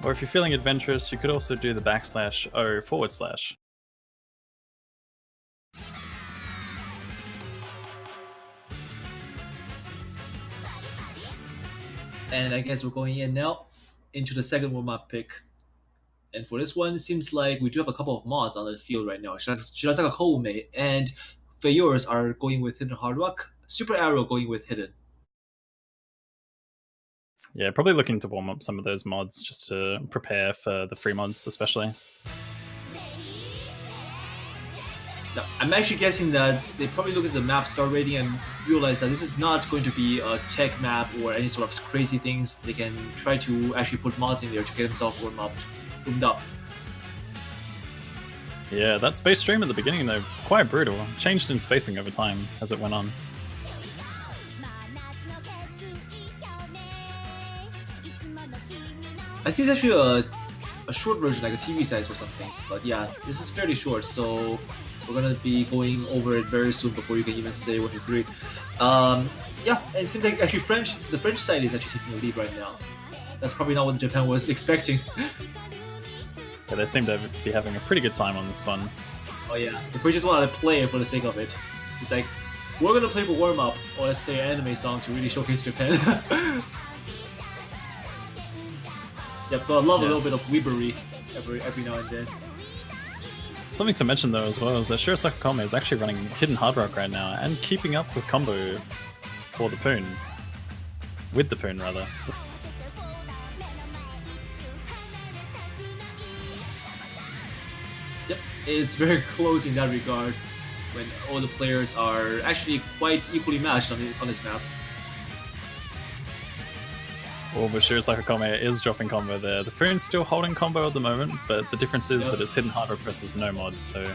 Or if you're feeling adventurous, you could also do the \O/. And I guess we're going in now into the second warm-up pick. And for this one, it seems like we do have a couple of mods on the field right now. Shirasaka Koume and Fayors are going with Hidden Hard Rock. Super Arrow going with Hidden. Yeah, probably looking to warm up some of those mods just to prepare for the free mods, especially. Now, I'm actually guessing that they probably look at the map start rating and realize that this is not going to be a tech map or any sort of crazy things. They can try to actually put mods in there to get themselves warmed up. Yeah, that space stream at the beginning, though, quite brutal. Changed in spacing over time as it went on. I think it's actually a short version, like a TV size or something. But yeah, this is fairly short, so we're gonna be going over it very soon before you can even say 1, 2, 3. Yeah, and it seems like actually the French side is actually taking the lead right now. That's probably not what Japan was expecting. Yeah, they seem to be having a pretty good time on this one. Oh yeah, the British just wanted to play for the sake of it. It's like, we're gonna play for warm-up, or let's play an anime song to really showcase Japan. Yep, but I love a little bit of weebery every now and then. Something to mention though as well is that Shirasaka Koume is actually running Hidden Hard Rock right now and keeping up with combo for the Poon. With the Poon, rather. Yep, it's very close in that regard when all the players are actually quite equally matched on this map. Oh, but Shirasaka Koume is dropping combo there. The Poon's still holding combo at the moment, but the difference is that it's Hidden Hard Rock versus no mods, so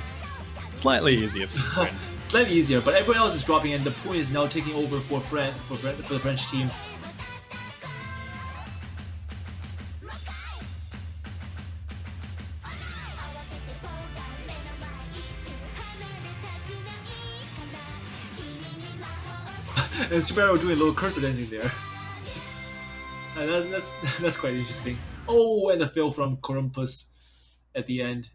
slightly easier for the Poon. Slightly easier, but everyone else is dropping and the Poon is now taking over for the French team. And Super Arrow doing a little cursor dancing there. That's quite interesting. Oh, and a fail from Corumpus at the end.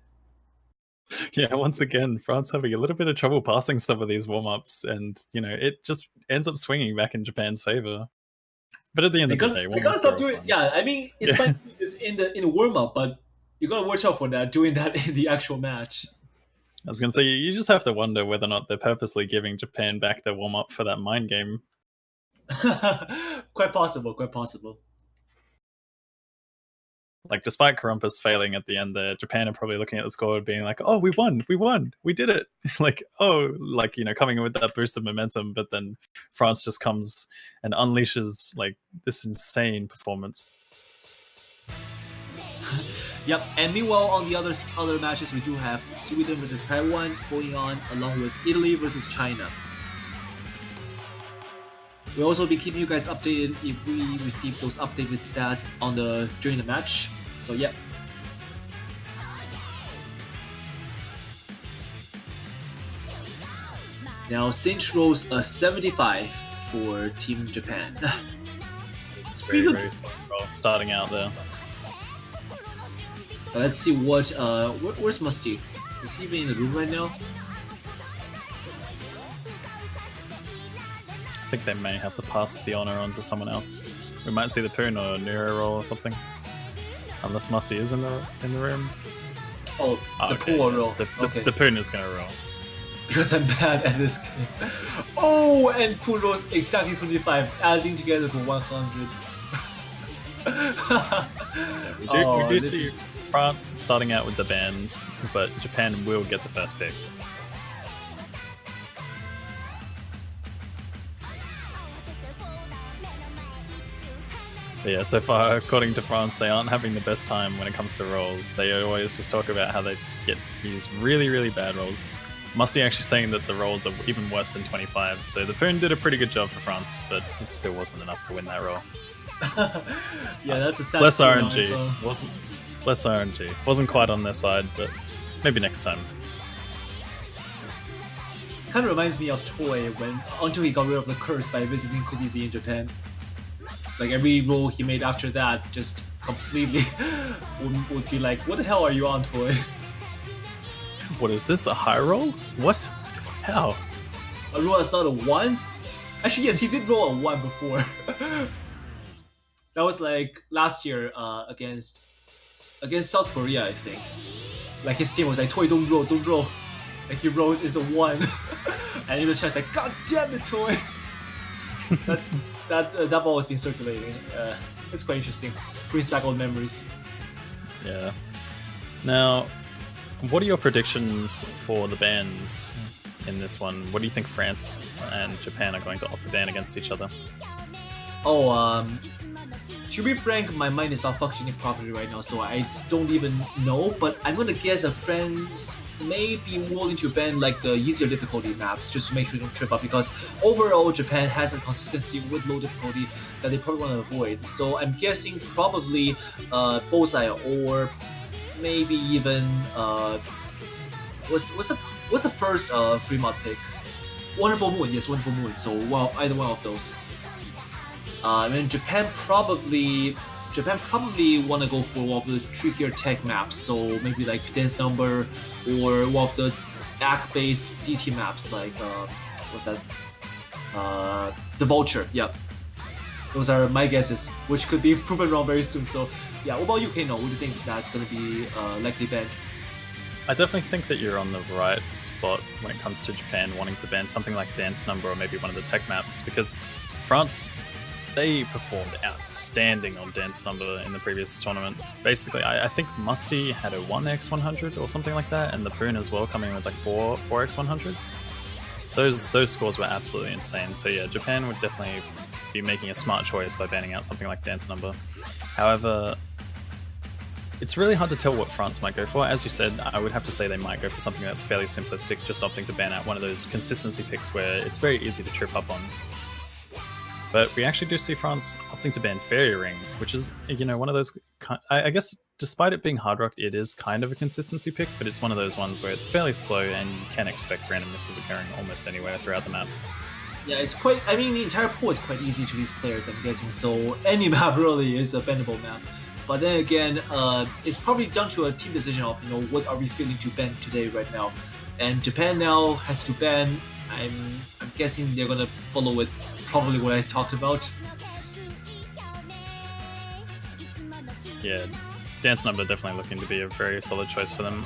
Yeah, once again, France having a little bit of trouble passing some of these warm-ups, and it just ends up swinging back in Japan's favor. But at the end of the day, they gotta stop doing. Yeah, I mean, it's fine to do this in the warm-up, but you gotta watch out for that. Doing that in the actual match. I was gonna say, you just have to wonder whether or not they're purposely giving Japan back their warm-up for that mind game. Quite possible. Quite possible. Like, despite Corumpus failing at the end there, Japan are probably looking at the score being like, oh, we won, we did it. Coming in with that boost of momentum, but then France just comes and unleashes this insane performance. Yep, and meanwhile on the other matches we do have Sweden versus Taiwan going on, along with Italy versus China. We'll also be keeping you guys updated if we receive those updated stats during the match. So yeah. Now Cinch rolls a 75 for Team Japan. It's very slow starting out there. Let's see where's Musty? Is he even in the room right now? I think they may have to pass the honor on to someone else. We might see the Poon or Nero roll or something. Unless Musty is in the room. Oh, the Poon will roll. The Poon is gonna roll. Because I'm bad at this game. Oh, and Poon rolls exactly 25, adding together for 100. We do see France starting out with the bans, but Japan will get the first pick. But yeah, so far, according to France, they aren't having the best time when it comes to rolls. They always just talk about how they just get these really, really bad rolls. Musty actually saying that the rolls are even worse than 25, so the Poon did a pretty good job for France, but it still wasn't enough to win that roll. Yeah, that's a sad less RNG. So. Less RNG. Wasn't quite on their side, but maybe next time. Kind of reminds me of Toy until he got rid of the curse by visiting Kubisi in Japan. Like every roll he made after that just completely would be like, what the hell are you on, Toy? What is this? A high roll? What? How? Arua is not a 1? Actually, yes, he did roll a 1 before. That was like last year against South Korea, I think. Like his team was like, Toy, don't roll, don't roll. Like he rolls is a 1. And even Chad's like, God damn it, Toy! that ball has been circulating. It's quite interesting. Brings back old memories. Yeah. Now, what are your predictions for the bans in this one? What do you think France and Japan are going to opt to ban against each other? Oh, to be frank, my mind is not functioning properly right now, so I don't even know. But I'm gonna guess that France may be willing to ban like the easier difficulty maps just to make sure they don't trip up, because overall Japan has a consistency with low difficulty that they probably want to avoid. So I'm guessing probably Bosai, or maybe even what's the first free mod pick? Wonderful Moon, yes, Wonderful Moon. So well, either one of those. And Japan probably want to go for one of the trickier tech maps, so maybe like Dance Number or one of the act-based DT maps, like what's that? The Vulture. Yeah, those are my guesses, which could be proven wrong very soon. So yeah, what about you, Kano? What do you think that's going to be likely banned? I definitely think that you're on the right spot when it comes to Japan wanting to ban something like Dance Number or maybe one of the tech maps, because France, they performed outstanding on Dance Number in the previous tournament. Basically, I think Musty had a 1x100 or something like that, and the Poon as well coming with like 4x100. Those scores were absolutely insane. So yeah, Japan would definitely be making a smart choice by banning out something like Dance Number. However, it's really hard to tell what France might go for. As you said, I would have to say they might go for something that's fairly simplistic, just opting to ban out one of those consistency picks where it's very easy to trip up on. But we actually do see France opting to ban Fairy Ring, which is, you know, one of those, I guess, despite it being hard rocked, it is kind of a consistency pick, but it's one of those ones where it's fairly slow and you can expect random misses occurring almost anywhere throughout the map. Yeah, it's quite, I mean, the entire pool is quite easy to these players, I'm guessing, so any map really is a bannable map. But then again, it's probably down to a team decision of, you know, what are we feeling to ban today right now. And Japan now has to ban. I'm guessing they're gonna follow with probably what I talked about. Yeah, Dance Number definitely looking to be a very solid choice for them.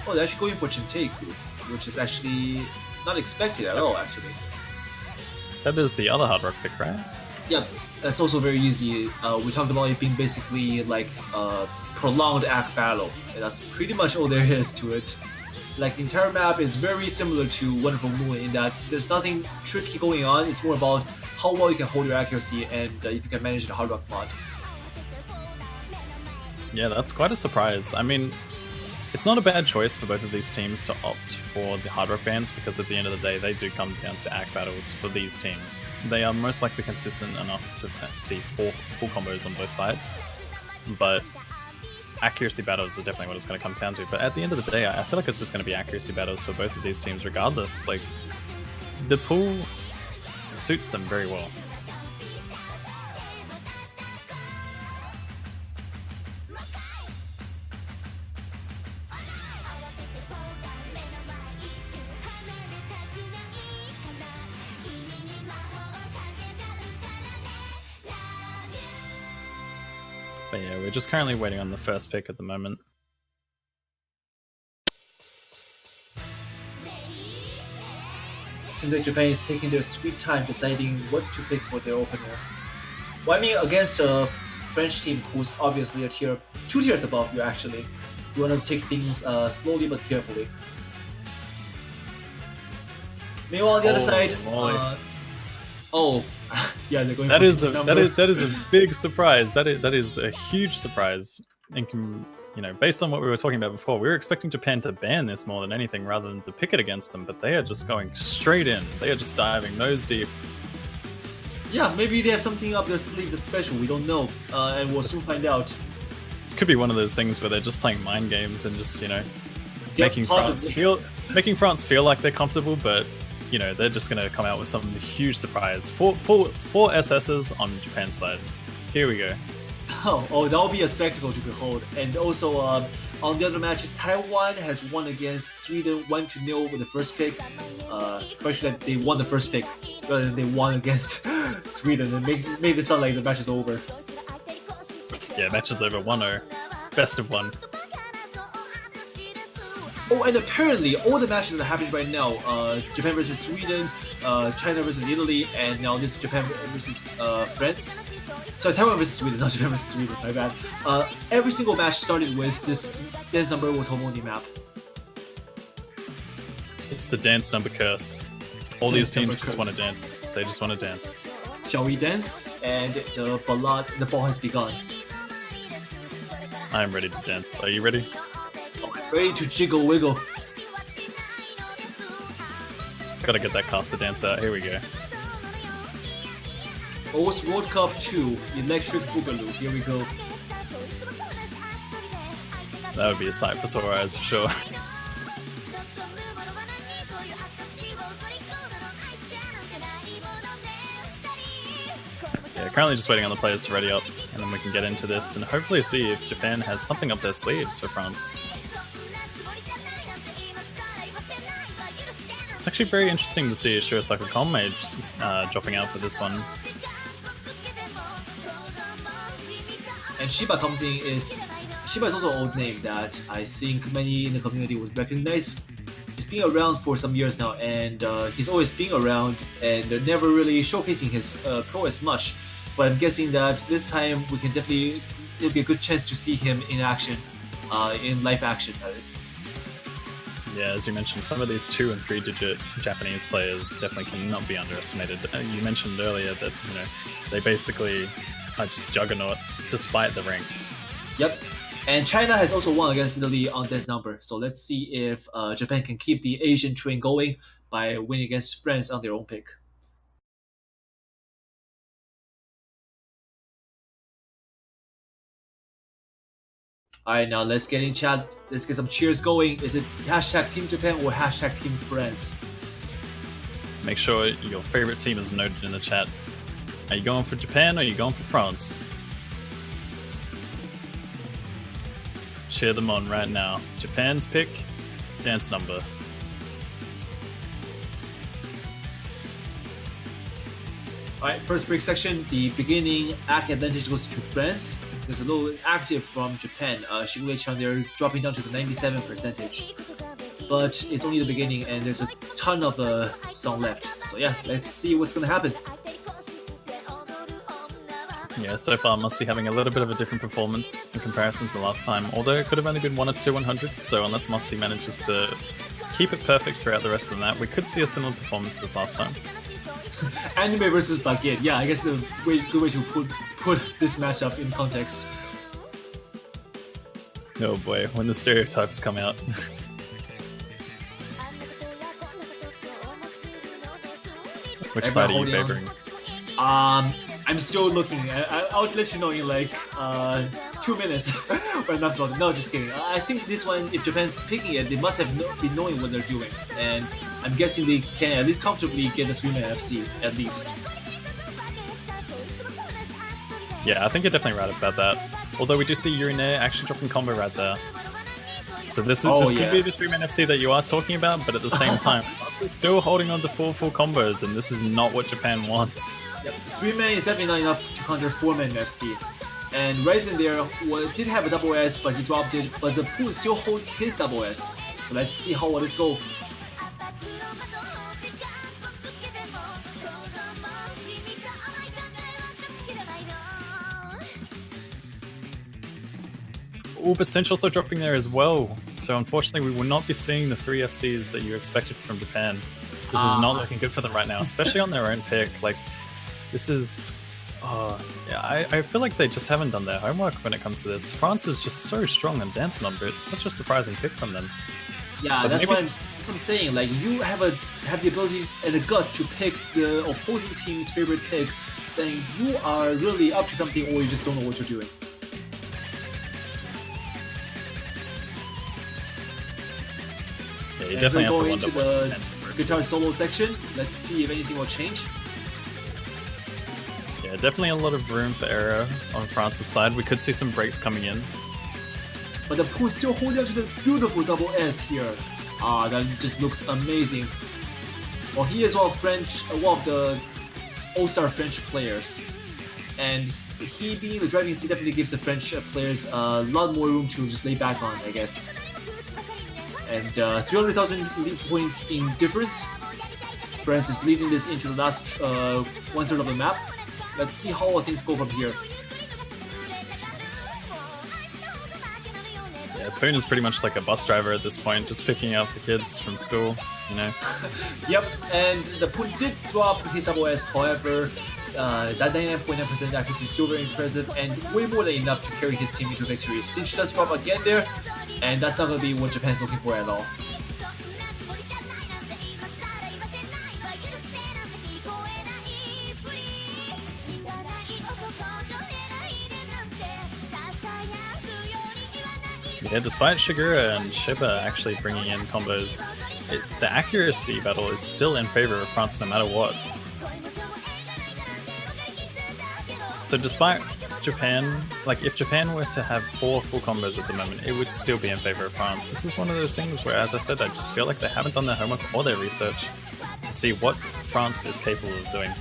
Oh, they're actually going for Chintaku, which is actually not expected at all, actually. That is the other hard rock pick, right? Yeah, that's also very easy. We talked about it being basically like a prolonged act battle, and that's pretty much all there is to it. Like, the entire map is very similar to Wonderful Moon in that there's nothing tricky going on, it's more about how well you can hold your accuracy and if you can manage the hard rock mod. Yeah, that's quite a surprise. I mean, it's not a bad choice for both of these teams to opt for the hard rock bans, because at the end of the day, they do come down to act battles for these teams. They are most likely consistent enough to see full combos on both sides, but accuracy battles are definitely what it's going to come down to. But at the end of the day, I feel like it's just going to be accuracy battles for both of these teams regardless. Like, the pool suits them very well. But yeah, we're just currently waiting on the first pick at the moment. Seems like Japan is taking their sweet time deciding what to pick for their opener. Well, I mean, against a French team who's obviously a tier, 2 tiers above you actually. You want to take things slowly but carefully. Meanwhile, on the other side, yeah, they're going. That is a big surprise. That is a huge surprise. And you know, based on what we were talking about before, we were expecting Japan to ban this more than anything, rather than to pick it against them. But they are just going straight in. They are just diving nose deep. Yeah, maybe they have something up their sleeve that's special. We don't know, and we'll soon find out. This could be one of those things where they're just playing mind games and just, Yep, making possibly. France feel like they're comfortable, but they're just gonna come out with some huge surprise. Four SSs on Japan's side. Here we go. Oh, that will be a spectacle to behold. And also, on the other matches, Taiwan has won against Sweden 1-0 with the first pick. Especially that they won the first pick rather than they won against Sweden and made it sound like the match is over. Yeah, match is over 1-0. Best of one. Oh, and apparently all the matches that are happening right now, Japan versus Sweden, China versus Italy, and now this Japan versus France. Sorry, Taiwan versus Sweden, not Japan versus Sweden, my bad. Every single match started with this dance number Wotomoni map. It's the dance number curse. All these Dance number teams just want to curse. dance. They just want to dance. Shall we dance? And the ball has begun. I am ready to dance. Are you ready? Oh, I'm ready to jiggle wiggle. Gotta get that caster dance out. Here we go. OWC World Cup 2, Electric Boogaloo. Here we go. That would be a sight for sore eyes for sure. Yeah, currently just waiting on the players to ready up, and then we can get into this and hopefully see if Japan has something up their sleeves for France. It's actually very interesting to see Shirosaka Konmei dropping out for this one. And Shiba comes in Shiba is also an old name that I think many in the community would recognize. He's been around for some years now, and he's always been around and never really showcasing his prowess much. But I'm guessing that this time we can definitely, it'll be a good chance to see him in action, in live action, that is. Yeah, as you mentioned, some of these 2- and 3-digit Japanese players definitely cannot be underestimated. You mentioned earlier that they basically are just juggernauts despite the ranks. Yep. And China has also won against Italy on this number. So let's see if Japan can keep the Asian train going by winning against France on their own pick. Alright, now let's get in chat. Let's get some cheers going. Is it hashtag Team Japan or hashtag Team France? Make sure your favorite team is noted in the chat. Are you going for Japan or are you going for France? Cheer them on right now. Japan's pick, dance number. Alright, first break section. The beginning act advantage goes to France. There's a little active from Japan. Shiguei-chan there dropping down to the 97%. But it's only the beginning and there's a ton of song left. So yeah, let's see what's gonna happen. Yeah, so far Musty having a little bit of a different performance in comparison to the last time, although it could have only been 1 or 2 100s, so unless Musty manages to keep it perfect throughout the rest of the map, we could see a similar performance as last time. Anime versus baguette. Yeah, I guess the good way to put this matchup in context. Oh boy, when the stereotypes come out. Which side are you favoring? I'm still looking. I'll let you know in like 2 minutes when that's about. No, just kidding. I think this one, if Japan's picking it, they must have been knowing what they're doing, and I'm guessing they can at least comfortably get a 3-man FC at least. Yeah, I think you're definitely right about that. Although we do see Urine actually dropping combo right there. So this could be the 3-man FC that you are talking about, but at the same time, France is still holding on to full combos, and this is not what Japan wants. Yep. 3-man is definitely not enough to counter 4-man FC. And Ryzen there did have a double S, but he dropped it, but the pool still holds his double S. So let's see how will this go. Oh, but Cinch also dropping there as well. So unfortunately, we will not be seeing the 3 FCs that you expected from Japan. This is not looking good for them right now, especially on their own pick. Like, this is... yeah, I feel like they just haven't done their homework when it comes to this. France is just so strong on dance number. It's such a surprising pick from them. Yeah, but that's what I'm saying. Like, you have the ability and the guts to pick the opposing team's favorite pick, then you are really up to something, or you just don't know what you're doing. Yeah, you And definitely have we're to going wonder into what the Japan's approach guitar is. solo section. Let's see if anything will change. Yeah, definitely a lot of room for error on France's side. We could see some breaks coming in. But the Pooh still holding on to the beautiful double S here. That just looks amazing. Well, he is one of the all-star French players, and he being the driving seat definitely gives the French players a lot more room to just lay back on, I guess. And 300,000 lead points in difference. France is leading this into the last one-third of the map. Let's see how all things go from here. Yeah, Poon is pretty much like a bus driver at this point, just picking up the kids from school, you know. Yep, and the Poon did drop his double S, however, that 99.9% accuracy is still very impressive and way more than enough to carry his team into victory. Sinch does drop again there, and that's not going to be what Japan's looking for at all. Yeah, despite Shigura and Shiba actually bringing in combos, the accuracy battle is still in favor of France no matter what. So despite Japan, like if Japan were to have 4 full combos at the moment, it would still be in favor of France. This is one of those things where, as I said, I just feel like they haven't done their homework or their research to see what France is capable of doing.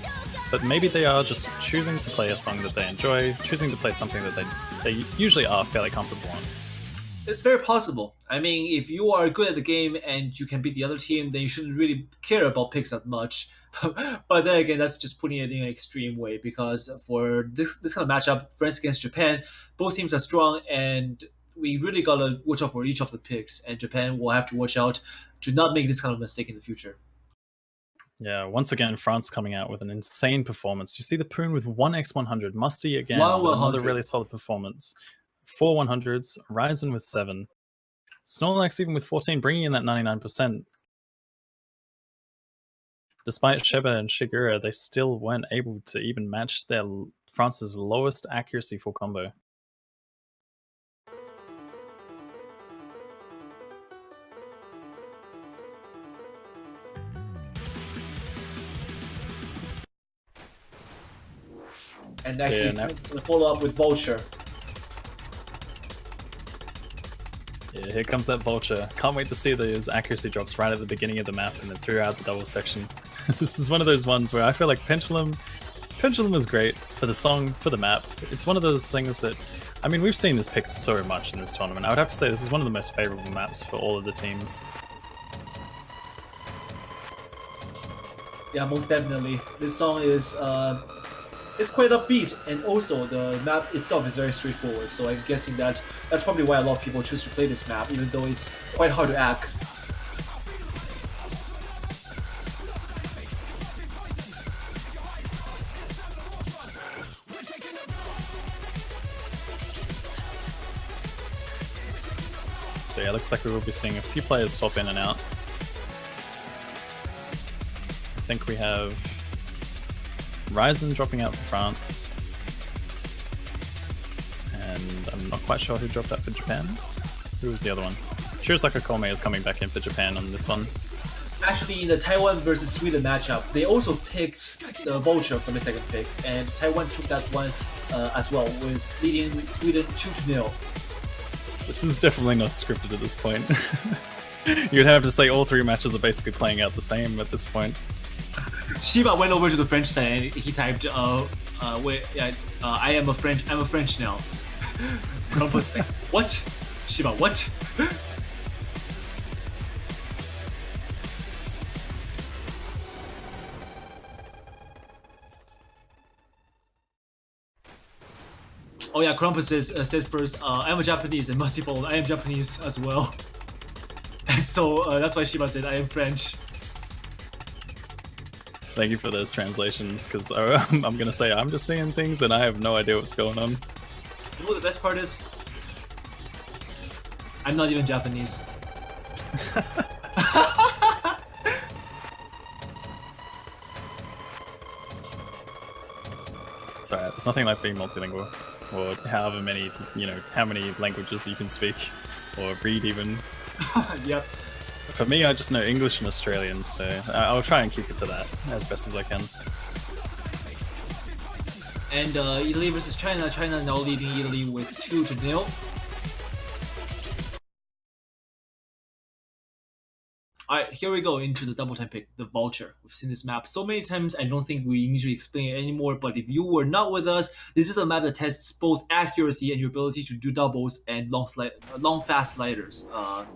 But maybe they are just choosing to play a song that they enjoy, choosing to play something that they usually are fairly comfortable on. It's very possible. I mean, if you are good at the game and you can beat the other team, then you shouldn't really care about picks that much. But then again, that's just putting it in an extreme way, because for this kind of matchup, France against Japan, both teams are strong, and we really gotta watch out for each of the picks, and Japan will have to watch out to not make this kind of mistake in the future. Yeah, once again, France coming out with an insane performance. You see the Poon with 1x100, Musty again One with another 100. really solid performance. 4 100s, Ryzen with 7. Snorlax even with 14, bringing in that 99%. Despite Sheba and Shigura, they still weren't able to even match their France's lowest accuracy full combo. And So, actually, yeah, now- France is gonna follow up with Vulture. Yeah, here comes that Vulture. Can't wait to see those accuracy drops right at the beginning of the map and then throughout the double section. This is one of those ones where I feel like Pendulum is great for the song, for the map. It's one of those things that, I mean, we've seen this pick so much in this tournament. I would have to say this is one of the most favorable maps for all of the teams. Yeah, most definitely. This song is it's quite upbeat, and also the map itself is very straightforward. So I'm guessing that's probably why a lot of people choose to play this map, even though it's quite hard to hack. So yeah, looks like we will be seeing a few players swap in and out. I think we have Ryzen dropping out for France. And I'm not quite sure who dropped out for Japan. Who was the other one? Shirazaka Kome is coming back in for Japan on this one. Actually, in the Taiwan versus Sweden matchup, they also picked the Vulture for the second pick, and Taiwan took that one as well, with leading Sweden 2-0. This is definitely not scripted at this point. You'd have to say all 3 matches are basically playing out the same at this point. Shiba went over to the French side and he typed, I am a French now. Grumpus like, what? Shiba, what? Oh yeah, Krampus said first, I'm a Japanese and Musty followed, I am Japanese as well. And so that's why Shiba said, I am French. Thank you for those translations, because I'm going to say I'm just seeing things and I have no idea what's going on. You know what the best part is? I'm not even Japanese. It's alright, there's nothing like being multilingual, or however many, how many languages you can speak, or read even. Yep. For me, I just know English and Australian, so I'll try and keep it to that as best as I can. And Italy versus China. China now leading Italy with 2-0. Alright, here we go into the double time pick, the vulture. We've seen this map so many times, I don't think we need to explain it anymore, but if you were not with us, this is a map that tests both accuracy and your ability to do doubles and long fast sliders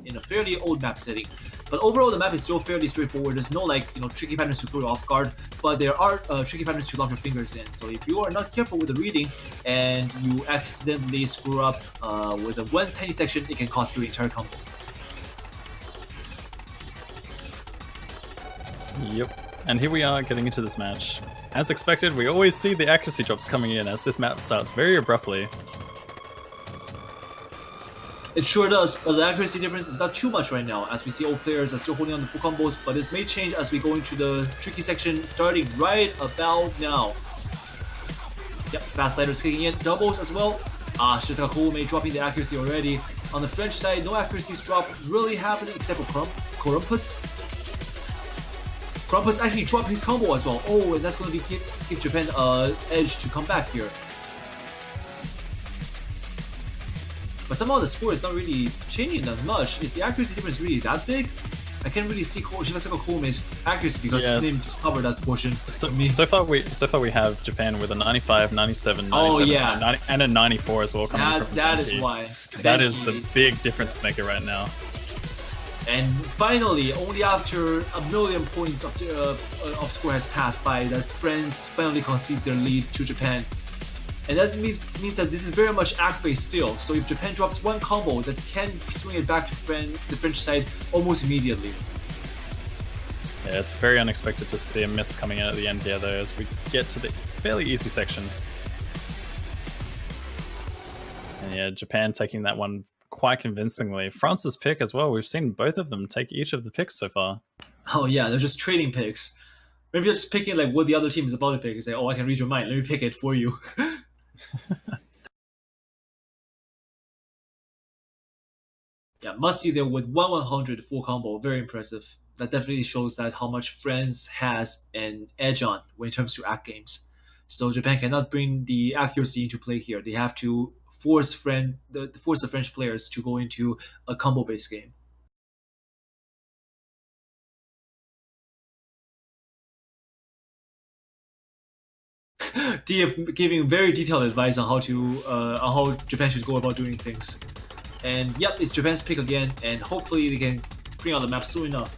in a fairly old map setting. But overall, the map is still fairly straightforward. There's no tricky patterns to throw you off guard, but there are tricky patterns to lock your fingers in. So if you are not careful with the reading and you accidentally screw up with a one tiny section, it can cost you the entire combo. Yep. And here we are getting into this match. As expected, we always see the accuracy drops coming in as this map starts very abruptly. It sure does, but the accuracy difference is not too much right now, as we see old players are still holding on to full combos, but this may change as we go into the tricky section starting right about now. Yep, fast sliders kicking in, doubles as well. Shizuka may dropping the accuracy already. On the French side, no accuracies drop really happening except for Columbus. Krampus actually dropped his combo as well. Oh, and that's going to give Japan an edge to come back here. But somehow the score is not really changing that much. Is the accuracy difference really that big? I can't really see Shizuka Koume's accuracy because his name just covered that portion. So far we have Japan with a 95, 97, 97 and a 94 as well coming from That is why. That is the big difference maker right now. And finally, only after a million points of score has passed by, that France finally concedes their lead to Japan. And that means that this is very much act-based still. So if Japan drops one combo, that can swing it back to the French side almost immediately. Yeah, it's very unexpected to see a miss coming in at the end here though, as we get to the fairly easy section. And yeah, Japan taking that one quite convincingly. France's pick as well. We've seen both of them take each of the picks so far. Oh yeah, they're just trading picks. Maybe they're just picking like what the other team is about to pick and say, oh, I can read your mind. Let me pick it for you. Yeah, Musty there with 1/100 full combo. Very impressive. That definitely shows that how much France has an edge on when it comes to act games. So Japan cannot bring the accuracy into play here. They have to force the French players to go into a combo-based game. DF giving very detailed advice on how Japan should go about doing things. And yep, it's Japan's pick again, and hopefully they can bring out the map soon enough.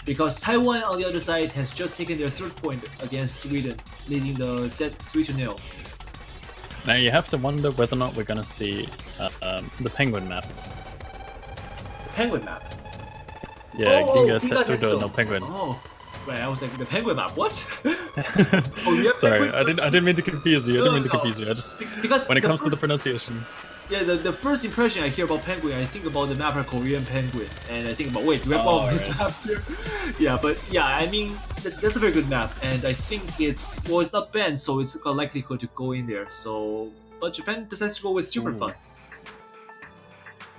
Because Taiwan on the other side has just taken their third point against Sweden, leading the set 3-0. Now you have to wonder whether or not we're going to see the Penguin map. The Penguin map? Yeah, Giga Tetsudo no Penguin. Oh, right, I was like, the Penguin map, what? Sorry, I didn't mean to confuse you. I just, because when it comes to the pronunciation. Yeah, the first impression I hear about Penguin, I think about the mapper Korean Penguin, and I think about, wait, do we have all of these maps here? Yeah, but yeah, I mean, that's a very good map, and I think it's not banned, so it's got likelihood to go in there. So, but Japan decides to go with Super Fun.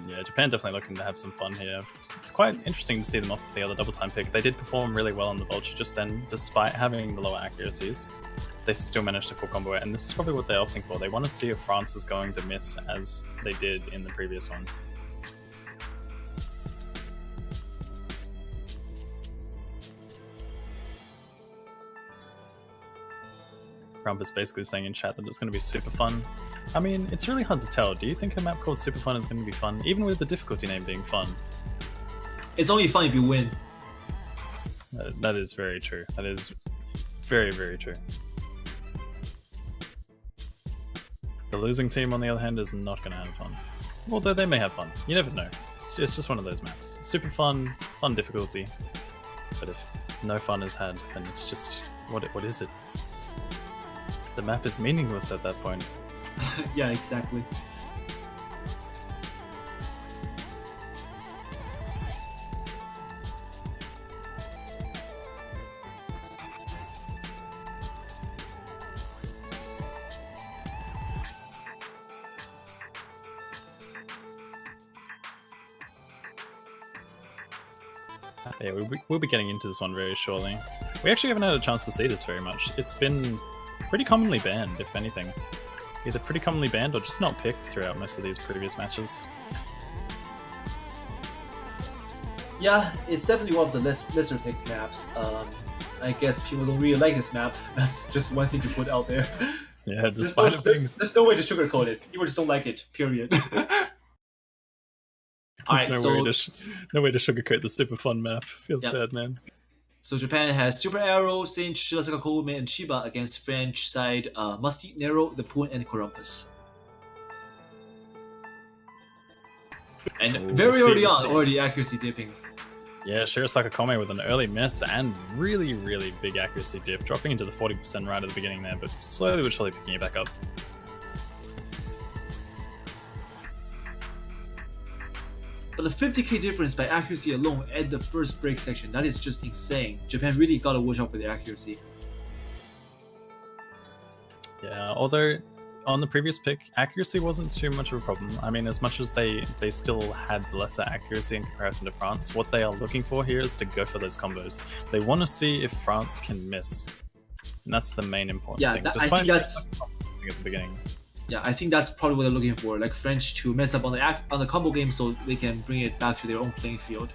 Yeah, Japan definitely looking to have some fun here. It's quite interesting to see them off the other double time pick. They did perform really well on the Vulture just then, despite having the lower accuracies. They still managed to full combo it, and this is probably what they're opting for. They want to see if France is going to miss as they did in the previous one. Crump is basically saying in chat that it's going to be super fun. I mean, it's really hard to tell. Do you think a map called Super Fun is going to be fun, even with the difficulty name being fun? It's only fun if you win. That is very true. That is very, very true. The losing team, on the other hand, is not going to have fun. Although they may have fun. You never know. It's just one of those maps. Super fun, fun difficulty. But if no fun is had, then it's just... What is it? The map is meaningless at that point. Yeah, exactly. Yeah, we'll be getting into this one very shortly. We actually haven't had a chance to see this very much. It's been pretty commonly banned, if anything. Either pretty commonly banned or just not picked throughout most of these previous matches. Yeah, it's definitely one of the lesser picked maps. I guess people don't really like this map. That's just one thing to put out there. Yeah, despite there's no way to sugarcoat it. People just don't like it. Period. There's no way to sugarcoat the super fun map. Feels bad, man. So Japan has Super Arrow, Singe, Shirasaka Kogume, and Shiba against French side Musty, Nero, The Poon, and Corumpus. And very early on, already accuracy dipping. Yeah, Shirasaka Kogume with an early miss and really, really big accuracy dip, dropping into the 40% right at the beginning there, but slowly but surely picking it back up. But the 50k difference by accuracy alone at the first break section, that is just insane. Japan really gotta watch out for their accuracy. Yeah, although on the previous pick, accuracy wasn't too much of a problem. I mean, as much as they still had lesser accuracy in comparison to France, what they are looking for here is to go for those combos. They want to see if France can miss. And that's the main important thing. I think that's at the beginning. Yeah, I think that's probably what they're looking for, like French to mess up on the combo game so they can bring it back to their own playing field.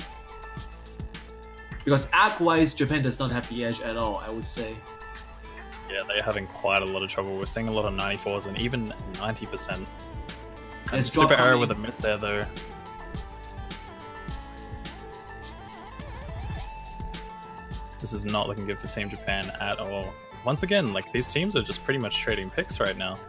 Because act-wise, Japan does not have the edge at all, I would say. Yeah, they're having quite a lot of trouble. We're seeing a lot of 94s and even 90%. And Super Arrow with a miss there, though. This is not looking good for Team Japan at all. Once again, like, these teams are just pretty much trading picks right now.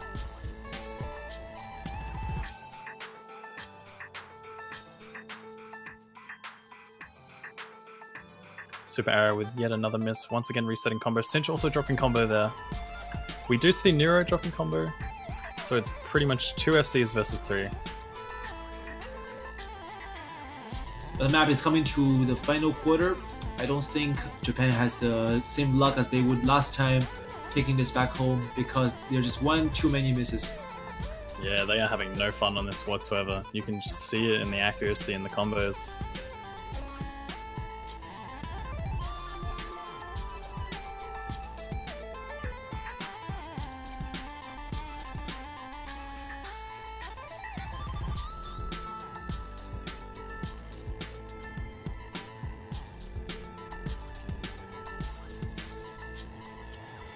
Super Arrow with yet another miss, once again resetting combo. Cinch also dropping combo there. We do see Nero dropping combo, so it's pretty much 2 FCs versus 3. The map is coming to the final quarter. I don't think Japan has the same luck as they would last time taking this back home because there's just one too many misses. Yeah, they are having no fun on this whatsoever. You can just see it in the accuracy and the combos.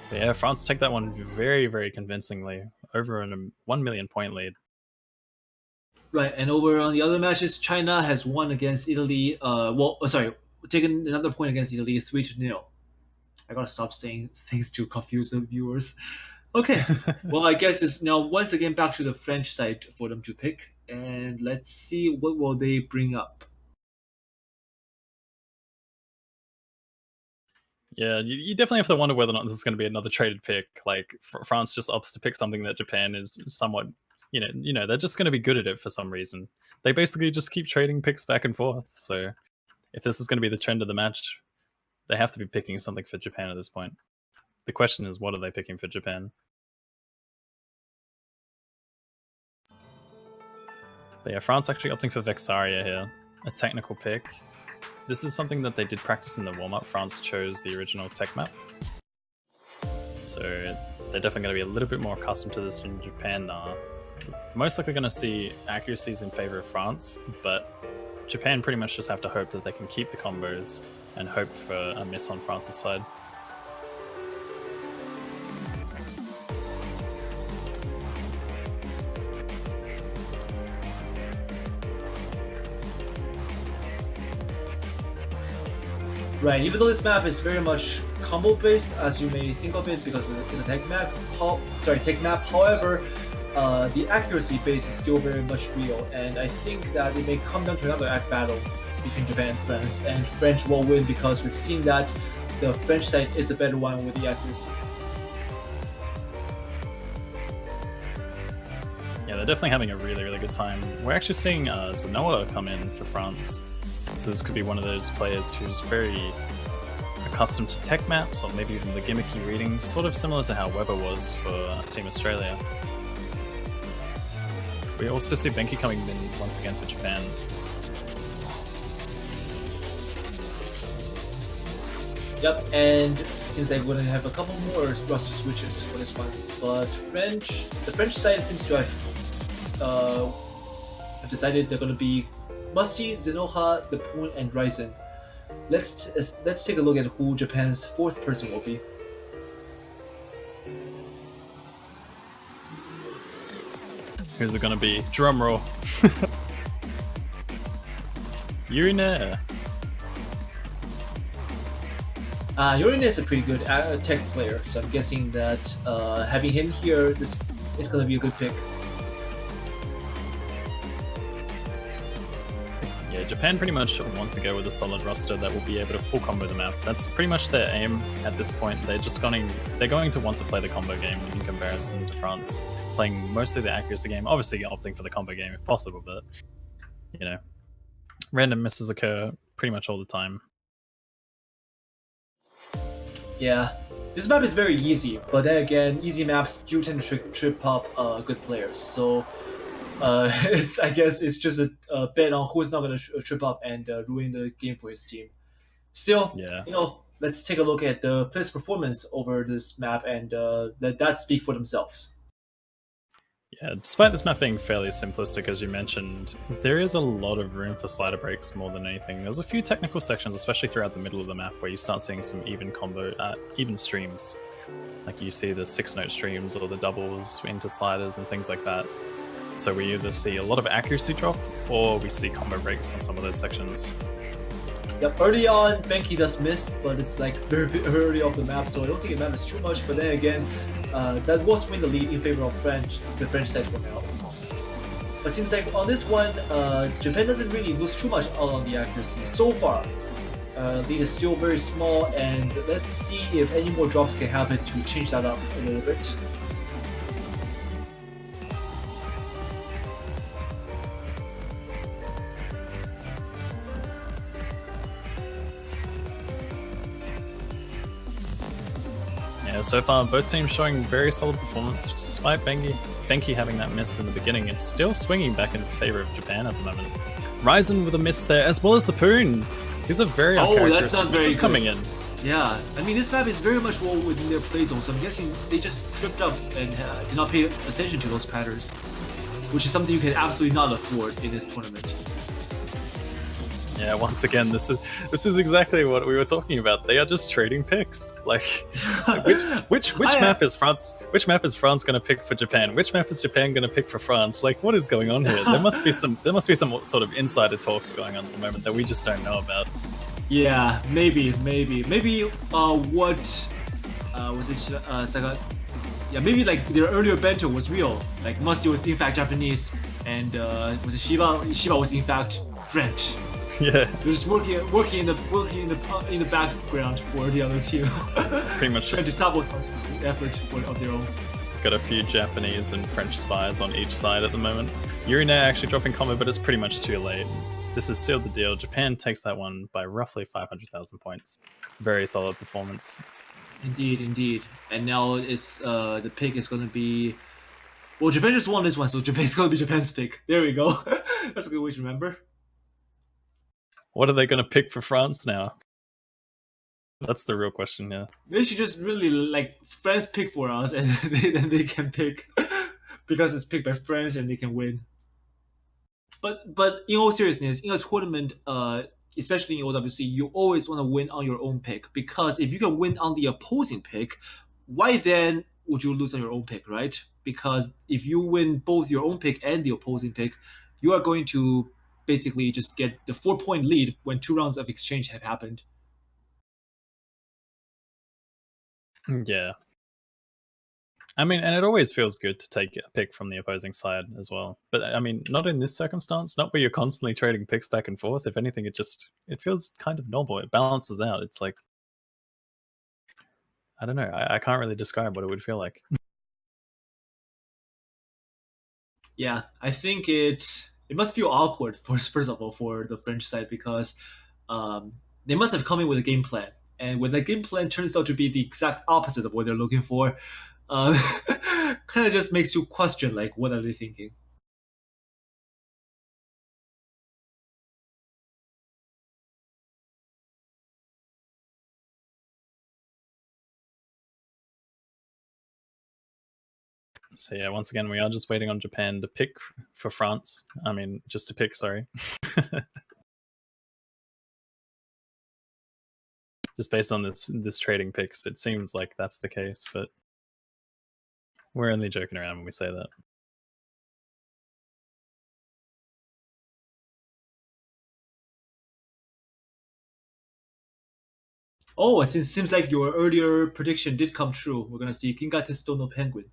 But yeah, France take that one very, very convincingly, over a 1 million point lead. Right, and over on the other matches, China has won against Italy. Taken another point against Italy, 3-0. I gotta stop saying things to confuse the viewers. Okay, well, I guess it's now once again back to the French side for them to pick, and let's see what will they bring up. Yeah, you definitely have to wonder whether or not this is going to be another traded pick. Like, France just opts to pick something that Japan is somewhat, they're just going to be good at it for some reason. They basically just keep trading picks back and forth. So if this is going to be the trend of the match, they have to be picking something for Japan at this point. The question is, what are they picking for Japan? But yeah, France actually opting for Vexaria here, a technical pick. This is something that they did practice in the warm-up. France chose the original tech map. So they're definitely going to be a little bit more accustomed to this in Japan now. Most likely going to see accuracies in favor of France, but Japan pretty much just have to hope that they can keep the combos and hope for a miss on France's side. Right, even though this map is very much combo based, as you may think of it, because it's a tech map. However, the accuracy base is still very much real, and I think that it may come down to another act battle between Japan and France, and French will win because we've seen that the French side is the better one with the accuracy. Yeah, they're definitely having a really, really good time. We're actually seeing Zanoa come in for France. So this could be one of those players who's very accustomed to tech maps, or maybe even the gimmicky reading, sort of similar to how Weber was for Team Australia. We also see Benki coming in once again for Japan. Yep, and seems like we're gonna have a couple more roster switches for this one. But the French side seems to have decided they're gonna be Musty, Zenoha, The Poon, and Ryzen. Let's take a look at who Japan's fourth person will be. Who's it gonna be? Drum roll. Yurine. Yorine is a pretty good tech player, so I'm guessing that having him here, this is gonna be a good pick. Yeah, Japan pretty much want to go with a solid roster that will be able to full combo the map. That's pretty much their aim at this point. They're going to want to play the combo game in comparison to France, playing mostly the accuracy game. Obviously, opting for the combo game if possible, but you know, random misses occur pretty much all the time. Yeah, this map is very easy, but then again, easy maps do tend to trip up good players. So I guess it's just a bet on who's not gonna trip up and ruin the game for his team. Still, Yeah. let's take a look at the players' performance over this map and let that speak for themselves. Yeah, despite this map being fairly simplistic, as you mentioned, there is a lot of room for slider breaks more than anything. There's a few technical sections, especially throughout the middle of the map, where you start seeing some even streams. Like you see the 6-note streams or the doubles into sliders and things like that. So we either see a lot of accuracy drop, or we see combo breaks on some of those sections. Yep, early on, Benki does miss, but it's like very early off the map, so I don't think it matters too much. But then again, that will swing the lead in favor of the French side for now. But seems like on this one, Japan doesn't really lose too much out on the accuracy so far. Lead is still very small, and let's see if any more drops can happen to change that up a little bit. Yeah, so far both teams showing very solid performance despite Benki having that miss in the beginning. It's still swinging back in favor of Japan at the moment. Ryzen with a miss there, as well as the Poon. These are very uncharacteristic misses coming in. Yeah, I mean this map is very much well within their play zone, so I'm guessing they just tripped up and did not pay attention to those patterns, which is something you can absolutely not afford in this tournament. Yeah, once again, this is exactly what we were talking about. They are just trading picks. Like, which map is France? Which map is France going to pick for Japan? Which map is Japan going to pick for France? Like, what is going on here? There must be some sort of insider talks going on at the moment that we just don't know about. Yeah, maybe. What was it? Yeah, maybe like their earlier banter was real. Like Musty was in fact Japanese, and was it Shiba? Shiba was in fact French. Yeah, they're just working in the background for the other team. Pretty much trying to sabotage the effort of their own. Got a few Japanese and French spies on each side at the moment. Yurine actually dropping combo, but it's pretty much too late. This is sealed the deal. Japan takes that one by roughly 500,000 points. Very solid performance. Indeed. And now it's the pick is going to be. Well, Japan just won this one, so Japan's going to be Japan's pick. There we go. That's a good way to remember. What are they going to pick for France now? That's the real question, yeah. They should just really like France pick for us, and then they can pick because it's picked by France and they can win. But in all seriousness, in a tournament, especially in OWC, you always want to win on your own pick, because if you can win on the opposing pick, why then would you lose on your own pick, right? Because if you win both your own pick and the opposing pick, you are going to basically just get the 4-point lead when 2 rounds of exchange have happened. Yeah. I mean, and it always feels good to take a pick from the opposing side as well. But I mean, not in this circumstance, not where you're constantly trading picks back and forth. If anything, it feels kind of normal. It balances out. It's like, I don't know. I can't really describe what it would feel like. Yeah, I think it must feel awkward first of all for the French side, because they must have come in with a game plan, and when the game plan turns out to be the exact opposite of what they're looking for, kind of just makes you question like, what are they thinking? So yeah, once again, we are just waiting on Japan to pick for France. I mean, just to pick, sorry. Just based on this trading picks, it seems like that's the case, but we're only joking around when we say that. Oh, it seems like your earlier prediction did come true. We're gonna see Ginga Testo no Penguin.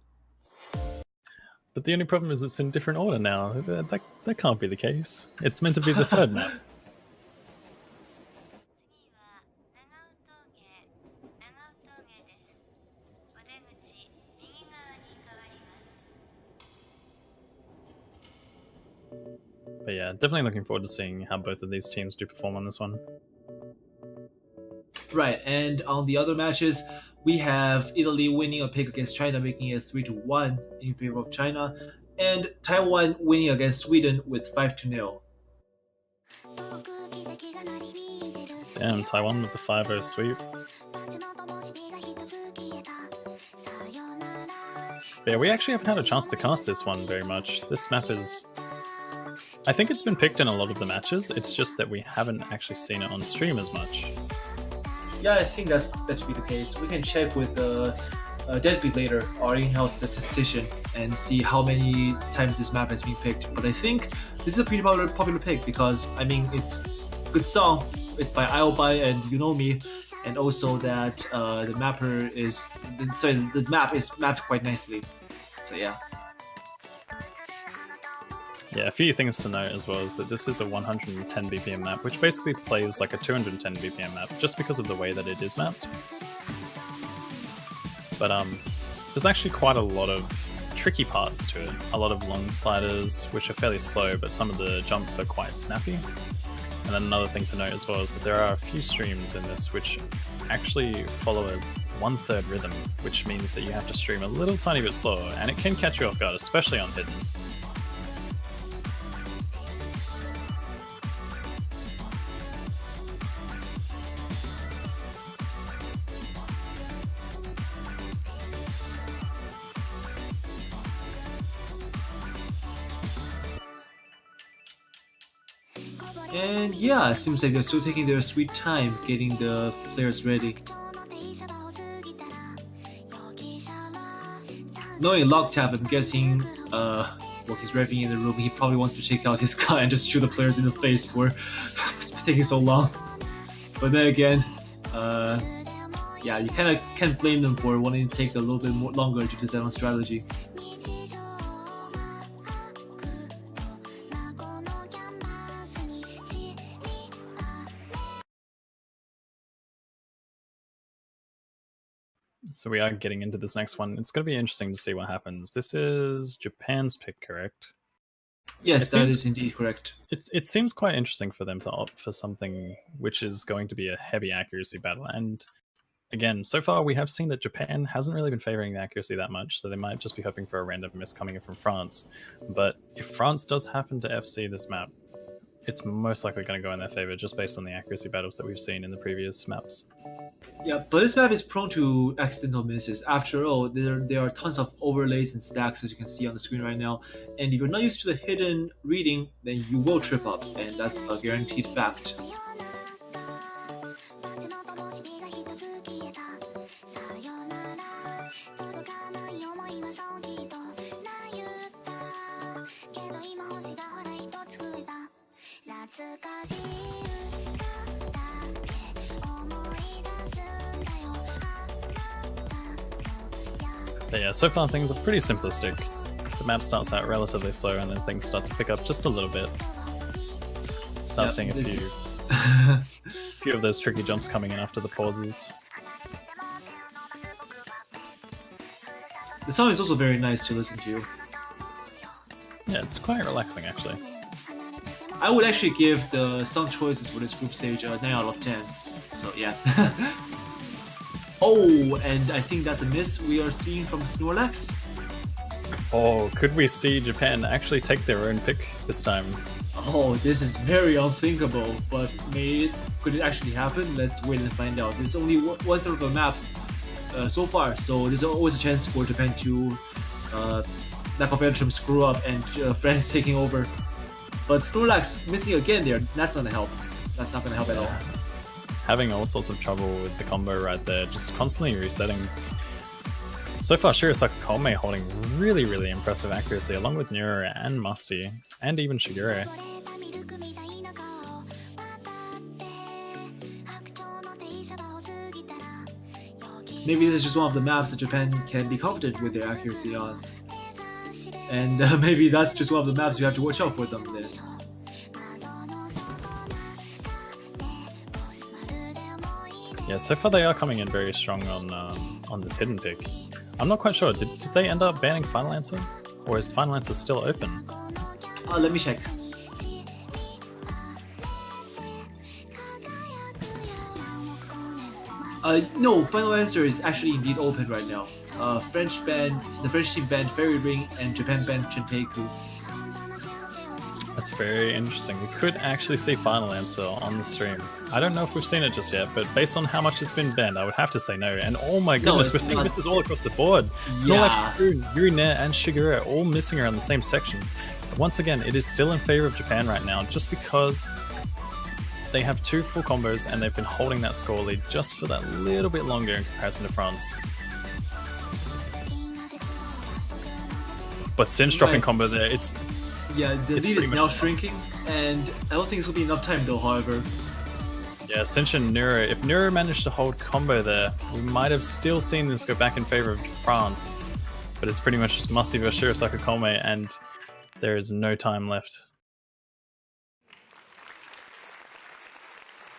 But the only problem is it's in different order now. That can't be the case. It's meant to be the third map. But yeah, definitely looking forward to seeing how both of these teams do perform on this one. Right, and on the other matches, we have Italy winning a pick against China, making it 3-1 in favor of China, and Taiwan winning against Sweden with 5-0. Damn, Taiwan with the 5-0 sweep. But yeah, we actually haven't had a chance to cast this one very much. This map is... I think it's been picked in a lot of the matches, it's just that we haven't actually seen it on stream as much. Yeah, I think that should be the case. We can check with Deadbeat later, our in-house statistician, and see how many times this map has been picked. But I think this is a pretty popular pick because, I mean, it's a good song. It's by Aobai and You Know Me, and also that the map is mapped quite nicely. So yeah. Yeah, a few things to note as well is that this is a 110 BPM map, which basically plays like a 210 BPM map, just because of the way that it is mapped. But there's actually quite a lot of tricky parts to it. A lot of long sliders, which are fairly slow, but some of the jumps are quite snappy. And then another thing to note as well is that there are a few streams in this which actually follow a 1/3 rhythm, which means that you have to stream a little tiny bit slower, and it can catch you off guard, especially on hidden. And yeah, it seems like they're still taking their sweet time getting the players ready. Knowing Locktap, I'm guessing he's revving in the room, he probably wants to take out his gun and just shoot the players in the face for taking so long. But then again, yeah, you kind of can't blame them for wanting to take a little bit more longer to decide on strategy. So we are getting into this next one. It's going to be interesting to see what happens. This is Japan's pick, correct? Yes, that is indeed correct. It seems quite interesting for them to opt for something which is going to be a heavy accuracy battle. And again, so far we have seen that Japan hasn't really been favoring the accuracy that much, so they might just be hoping for a random miss coming in from France. But if France does happen to FC this map, it's most likely going to go in their favor just based on the accuracy battles that we've seen in the previous maps. Yeah, but this map is prone to accidental misses. After all, there are tons of overlays and stacks as you can see on the screen right now, and if you're not used to the hidden reading, then you will trip up, and that's a guaranteed fact. But yeah, so far things are pretty simplistic. The map starts out relatively slow and then things start to pick up just a little bit. Start seeing a few of those tricky jumps coming in after the pauses. The song is also very nice to listen to. Yeah, it's quite relaxing actually. I would actually give the song choices for this group stage a 9 out of 10. So yeah. Oh, and I think that's a miss we are seeing from Snorlax. Oh, could we see Japan actually take their own pick this time? Oh, this is very unthinkable, but could it actually happen? Let's wait and find out. There's only one third of a map so far, so there's always a chance for Japan to lack of Edgem screw up and friends taking over. But Snorlax missing again there, that's gonna help. That's not gonna help at all. Having all sorts of trouble with the combo right there, just constantly resetting. So far, Shirasaka Kome holding really, really impressive accuracy, along with Neuro and Musty, and even Shigure. Maybe this is just one of the maps that Japan can be confident with their accuracy on. And maybe that's just one of the maps you have to watch out for them then. Yeah, so far they are coming in very strong on this hidden pick. I'm not quite sure, did they end up banning Final Answer? Or is Final Answer still open? Let me check. No, Final Answer is actually indeed open right now. The French team banned Fairy Ring and Japan banned Shinpeiku. That's very interesting. We could actually see Final Answer on the stream. I don't know if we've seen it just yet, but based on how much it's been banned, I would have to say no. And oh my goodness, we're seeing this is all across the board. Snorlax, Yurine, and Shigure all missing around the same section. But once again, it is still in favor of Japan right now, just because they have 2 full combos and they've been holding that score lead just for that little bit longer in comparison to France. But Sinch dropping combo there, the lead is now shrinking, and I don't think this will be enough time though, however. Yeah, Sinch and Neuro, if Neuro managed to hold combo there, we might have still seen this go back in favor of France. But it's pretty much just Musty vs Shirasaka Kome, and there is no time left.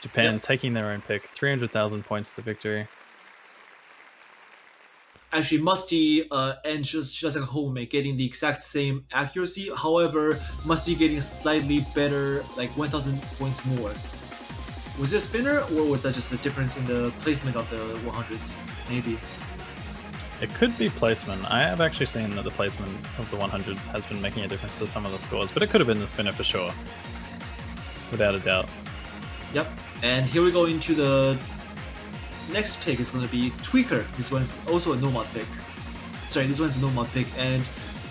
Japan taking their own pick, 300,000 points to victory. Actually, Musty and Shirasaka Home getting the exact same accuracy. However, Musty getting slightly better, like 1,000 points more. Was it a spinner, or was that just the difference in the placement of the 100s? Maybe. It could be placement. I have actually seen that the placement of the 100s has been making a difference to some of the scores, but it could have been the spinner for sure. Without a doubt. Yep. And here we go into the next pick. Is going to be Tweaker. This one's also a no-mod pick. Sorry, this one's a no-mod pick, and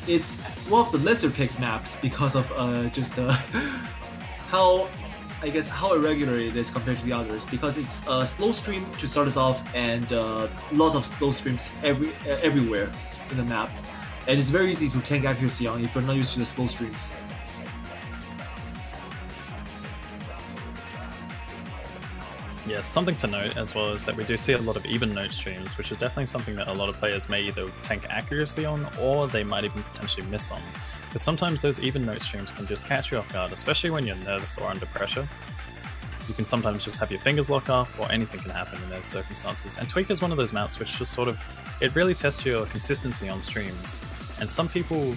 it's one of the lesser picked maps because of how irregular it is compared to the others. Because it's a slow stream to start us off, and lots of slow streams everywhere in the map, and it's very easy to tank accuracy on if you're not used to the slow streams. Yes, something to note as well is that we do see a lot of even note streams, which are definitely something that a lot of players may either tank accuracy on, or they might even potentially miss on. Because sometimes those even note streams can just catch you off guard, especially when you're nervous or under pressure. You can sometimes just have your fingers lock up, or anything can happen in those circumstances. And Tweak is one of those maps which just sort of, it really tests your consistency on streams. And some people,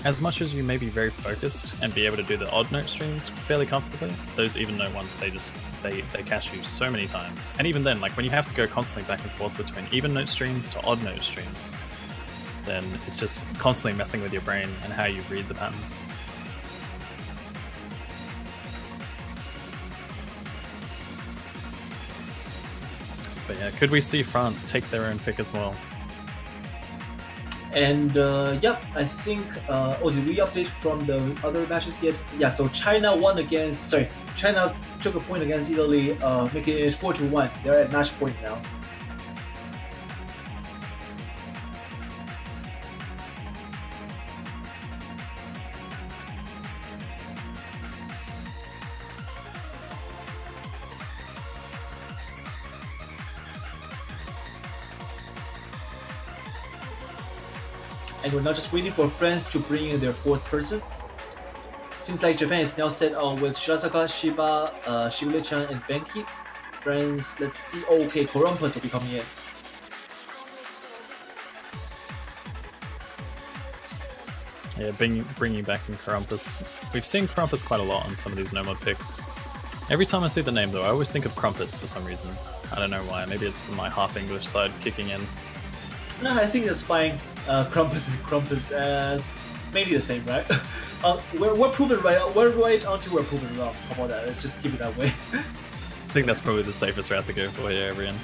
as much as you may be very focused and be able to do the odd note streams fairly comfortably, those even note ones, they catch you so many times. And even then, like when you have to go constantly back and forth between even note streams to odd note streams, then it's just constantly messing with your brain and how you read the patterns. But yeah, could we see France take their own pick as well? And yep, I think. Did we update from the other matches yet? Yeah. So China took a point against Italy, making it 4-1. They're at match point now. And we're not just waiting for France to bring in their 4th person. Seems like Japan is now set with Shirasaka, Shiba, Shigure-chan, and Benki. France, let's see. Oh, okay, Korumpus will be coming in. Yeah, bringing back in Korumpus. We've seen Korumpus quite a lot on some of these no-mod picks. Every time I see the name though, I always think of Crumpets for some reason. I don't know why, maybe it's my half-English side kicking in. No, I think that's fine. Crumpus and Crumpus, mainly the same, right? We're proven right. We're right until we're proven wrong. How about that? Let's just keep it that way. I think that's probably the safest route to go for here, everyone.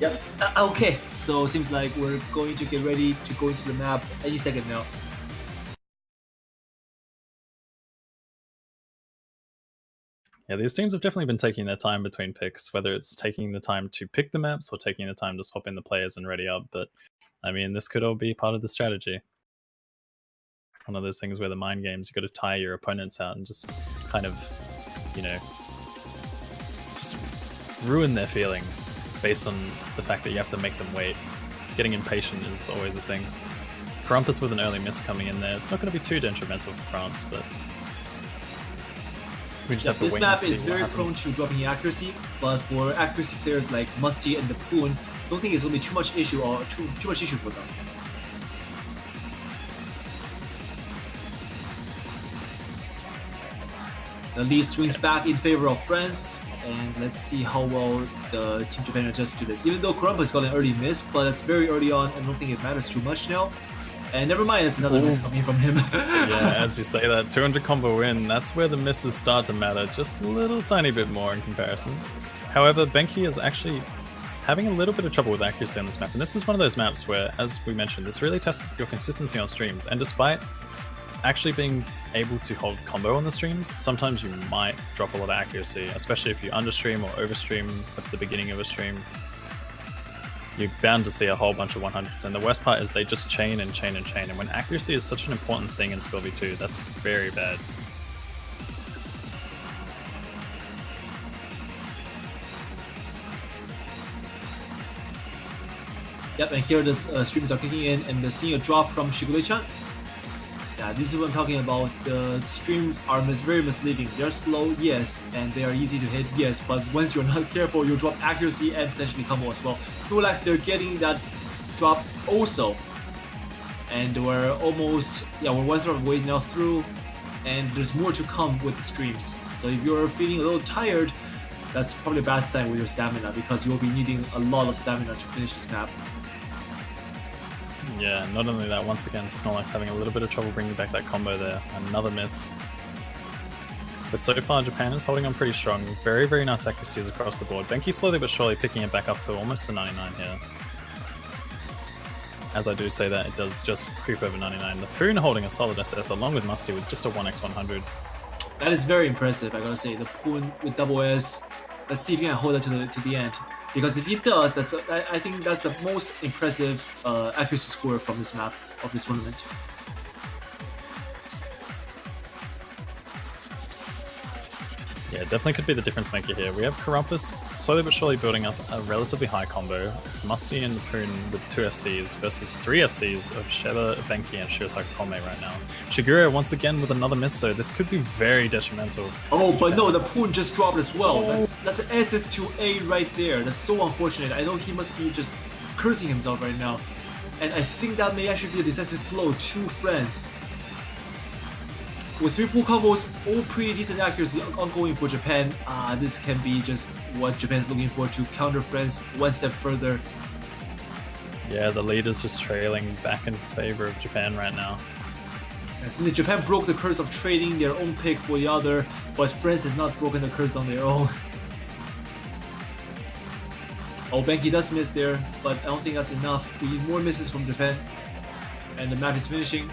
Yep. Okay, so seems like we're going to get ready to go into the map any second now. Yeah, these teams have definitely been taking their time between picks, whether it's taking the time to pick the maps or taking the time to swap in the players and ready up. But I mean, this could all be part of the strategy. One of those things where the mind games, you got to tire your opponents out and just kind of, you know, just ruin their feeling based on the fact that you have to make them wait. Getting impatient is always a thing. Krampus with an early miss coming in there. It's not going to be too detrimental for France, but we just have to This wait map and see is very what prone happens. to dropping accuracy, but for accuracy players like Musty and the Poon, don't think it's going to be too much issue or too much issue for them. The lead swings back in favor of France, and let's see how well the Team Japan adjusts to this. Even though Columbus got an early miss, but that's very early on, I don't think it matters too much now. And never mind, it's another miss coming from him. Yeah, as you say that, 200 combo win, that's where the misses start to matter, just a little tiny bit more in comparison. However, Benki is actually having a little bit of trouble with accuracy on this map, and this is one of those maps where, as we mentioned, this really tests your consistency on streams, and despite actually being able to hold combo on the streams, sometimes you might drop a lot of accuracy, especially if you understream or overstream at the beginning of a stream. You're bound to see a whole bunch of 100s, and the worst part is they just chain and chain and chain, and when accuracy is such an important thing in Scorby 2, that's very bad. Yep, and here the streams are kicking in, and seeing a drop from Shigure-chan. Yeah, this is what I'm talking about. The streams are very misleading. They're slow, yes, and they are easy to hit, yes, but once you're not careful, you'll drop accuracy and potentially combo as well. Snorlax, they're getting that drop also. And we're almost, yeah, we're one third of the way now through, and there's more to come with the streams. So if you're feeling a little tired, that's probably a bad sign with your stamina, because you'll be needing a lot of stamina to finish this map. Yeah, not only that, once again, Snorlax having a little bit of trouble bringing back that combo there. Another miss. But so far, Japan is holding on pretty strong. Very, very nice accuracies across the board. Benki slowly but surely picking it back up to almost a 99 here. As I do say that, it does just creep over 99. The Poon holding a solid SS along with Musty with just a 1x100. That is very impressive, I gotta say. The Poon with double S. Let's see if he can hold that to the end. Because if he does, I think that's the most impressive accuracy score from this map of this tournament. Yeah, definitely could be the difference maker here. We have Krampus slowly but surely building up a relatively high combo. It's Musty and the Poon with 2 FCs versus 3 FCs of Sheva, Benki, and Shirosaka Kome right now. Shigure once again with another miss though. This could be very detrimental. Oh, but no, the Poon just dropped as well. That's an SS2A right there. That's so unfortunate. I know he must be just cursing himself right now. And I think that may actually be a decisive blow to France. With 3 full combos, all pretty decent accuracy ongoing for Japan, this can be just what Japan's looking for to counter France one step further. Yeah, the lead is just trailing back in favor of Japan right now. And since Japan broke the curse of trading their own pick for the other, but France has not broken the curse on their own. Oh, Benki does miss there, but I don't think that's enough. We need more misses from Japan. And the map is finishing.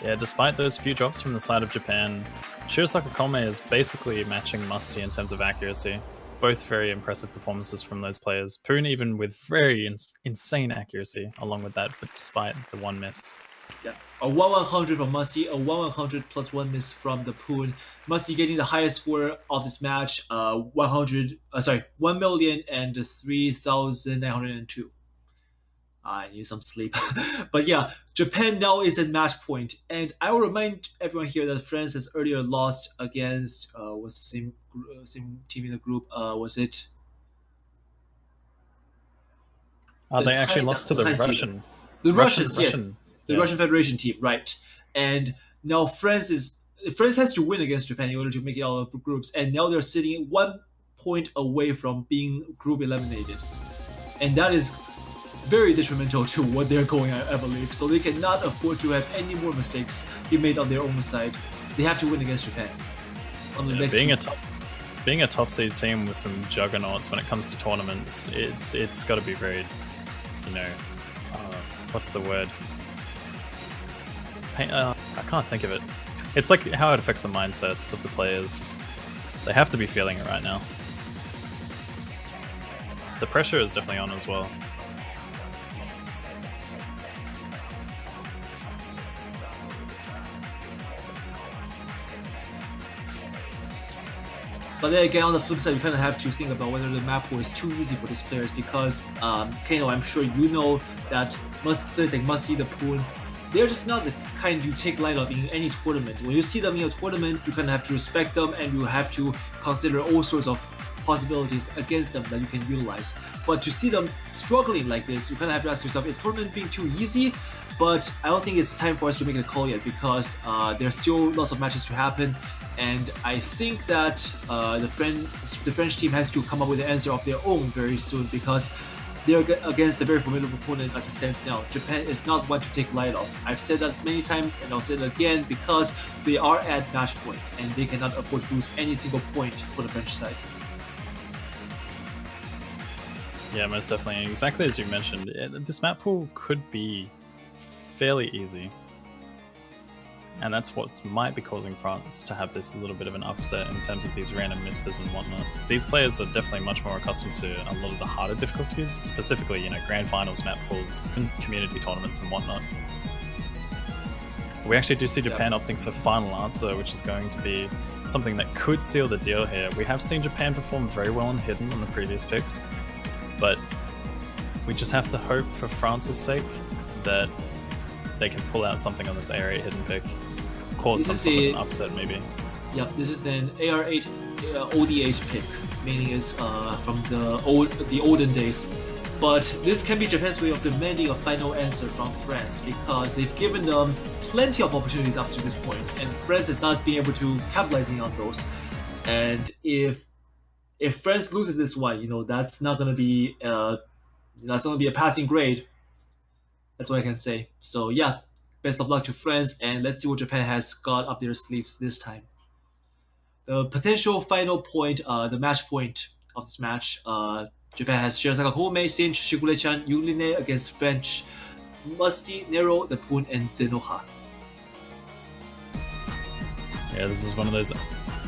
Yeah, despite those few drops from the side of Japan, Shirosaka Kome is basically matching Musty in terms of accuracy. Both very impressive performances from those players. Poon even with very insane accuracy along with that, but despite the one miss. Yeah, a 1-100 from Musty, a 1-100 plus 1 miss from the Poon. Musty getting the highest score of this match, 1,003,902. I need some sleep. But yeah, Japan now is at match point, and I will remind everyone here that France has earlier lost against what's the same team in the group? Was it? They actually lost to the Russian. The Russians, yes, the yeah. Russian Federation team, right? And now France has to win against Japan in order to make it out of groups, and now they're sitting 1 point away from being group eliminated. and that is very detrimental to what they're going, I believe. So they cannot afford to have any more mistakes be made on their own side. They have to win against Japan. On the next being a top seed team with some juggernauts when it comes to tournaments, it's got to be very, you know, what's the word? I can't think of it. It's like how it affects the mindsets of the players. Just they have to be feeling it right now. The pressure is definitely on as well. But then again, on the flip side, you kind of have to think about whether the map pool is too easy for these players because, Kano, I'm sure you know that players like Musty, the Poon, they're just not the kind you take light of in any tournament. When you see them in a tournament, you kind of have to respect them and you have to consider all sorts of possibilities against them that you can utilize. But to see them struggling like this, you kind of have to ask yourself, is tournament being too easy? But I don't think it's time for us to make a call yet because there's still lots of matches to happen. And I think that the French team has to come up with an answer of their own very soon because they're against a very formidable opponent as it stands now. Japan is not one to take light of. I've said that many times and I'll say it again because they are at match point and they cannot afford to lose any single point for the French side. Yeah, most definitely. Exactly as you mentioned, this map pool could be fairly easy. And that's what might be causing France to have this little bit of an upset in terms of these random misses and whatnot. These players are definitely much more accustomed to a lot of the harder difficulties, specifically, you know, grand finals, map pools, community tournaments and whatnot. We actually do see Japan opting for final answer, which is going to be something that could seal the deal here. We have seen Japan perform very well in hidden on the previous picks, but we just have to hope for France's sake that they can pull out something on this AR8 hidden pick. Cause some sort of an upset maybe. Yep, this is an AR8 OD8 pick, meaning it's from the olden days. But this can be Japan's way of demanding a final answer from France because they've given them plenty of opportunities up to this point, and France has not been able to capitalizing on those. And if France loses this one, you know, that's not gonna be a passing grade. That's what I can say. So yeah, best of luck to France, and let's see what Japan has got up their sleeves this time. The potential final point, the match point of this match, Japan has Shirazaka Home, Sinch, Shigure-chan, Yuline against French, Musty, Nero, the Poon, and Zenoha. Yeah, this is one of those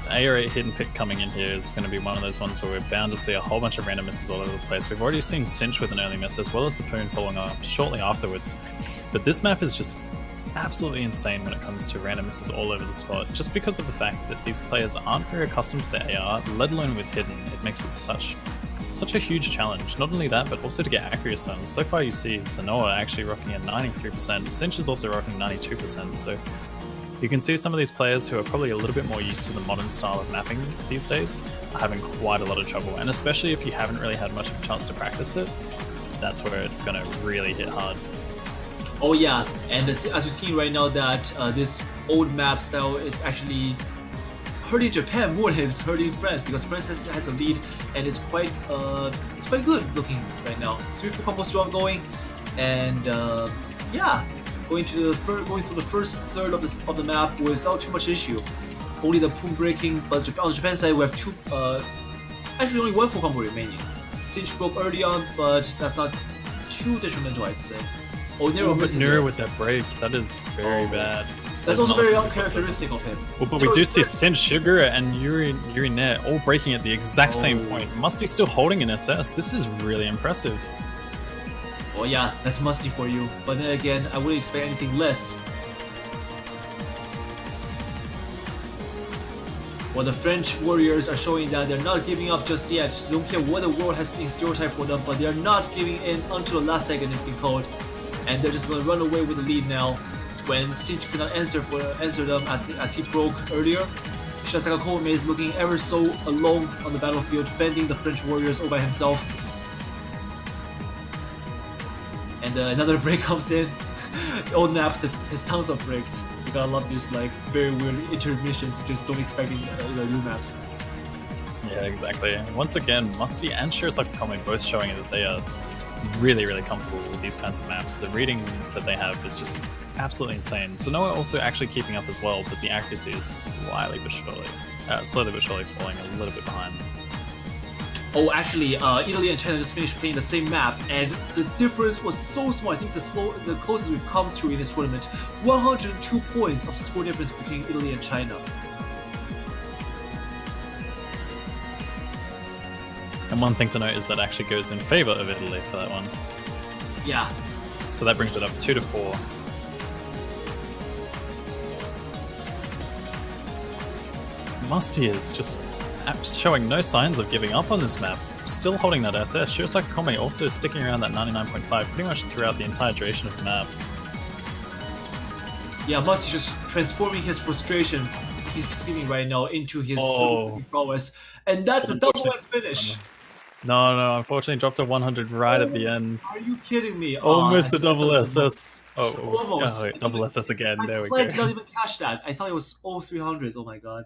AR8 hidden pick coming in here is going to be one of those ones where we're bound to see a whole bunch of random misses all over the place. We've already seen Cinch with an early miss as well as the Poon following up shortly afterwards. But this map is just absolutely insane when it comes to random misses all over the spot, just because of the fact that these players aren't very accustomed to the AR, let alone with hidden. It makes it such a huge challenge. Not only that, but also to get accuracy on. So far you see Zenoha actually rocking at 93%, Cinch is also rocking 92%, so you can see some of these players who are probably a little bit more used to the modern style of mapping these days are having quite a lot of trouble, and especially if you haven't really had much of a chance to practice it, that's where it's going to really hit hard. Oh yeah, and as we're seeing right now that this old map style is actually hurting Japan more than it's hurting France because France has a lead and it's quite good looking right now. 3-4 combo strong going, and yeah, going through the first third of the map without too much issue. Only the Poon breaking, but on the Japan side we have actually only one full combo remaining. Cinch broke early on, but that's not too detrimental, I'd say. Oh, Nero with that break, that is very bad. That's also very uncharacteristic of him. Well, but we do see Cinch, Sugar, and Yurinet all breaking at the exact same point. Musty still holding an SS. This is really impressive. Oh yeah, that's Musty for you. But then again, I wouldn't expect anything less. Well, the French warriors are showing that they're not giving up just yet. They don't care what the world has in stereotype for them, but they're not giving in until the last second it's been called. And they're just going to run away with the lead now when Cinch cannot answer them as he broke earlier. Shirazaka Koumei is looking ever so alone on the battlefield, defending the French warriors all by himself. And another break comes in. Old maps has tons of breaks. You gotta love these like very weird intermissions you just don't expect in the new maps. Yeah, exactly. And once again, Musty and Shirazaka Koumei both showing that they are really, really comfortable with these kinds of maps. The reading that they have is just absolutely insane. Sanoa also actually keeping up as well, but the accuracy is slowly but surely falling a little bit behind. Oh, actually, Italy and China just finished playing the same map, and the difference was so small. I think it's the closest we've come to in this tournament. 102 points of score difference between Italy and China. And one thing to note is that actually goes in favor of Italy for that one. Yeah. So that brings it up 2-4. Musty is just showing no signs of giving up on this map. Still holding that SS. Shirosaki Kome also sticking around that 99.5 pretty much throughout the entire duration of the map. Yeah, Musty just transforming his frustration he's spinning right now into his prowess. And that's a double S finish. No, unfortunately dropped to 100 right at the end. Are you kidding me? Almost a double SS. Almost. Wait, double SS again. There we go. I did not even catch that. I thought it was all 300s. Oh my god.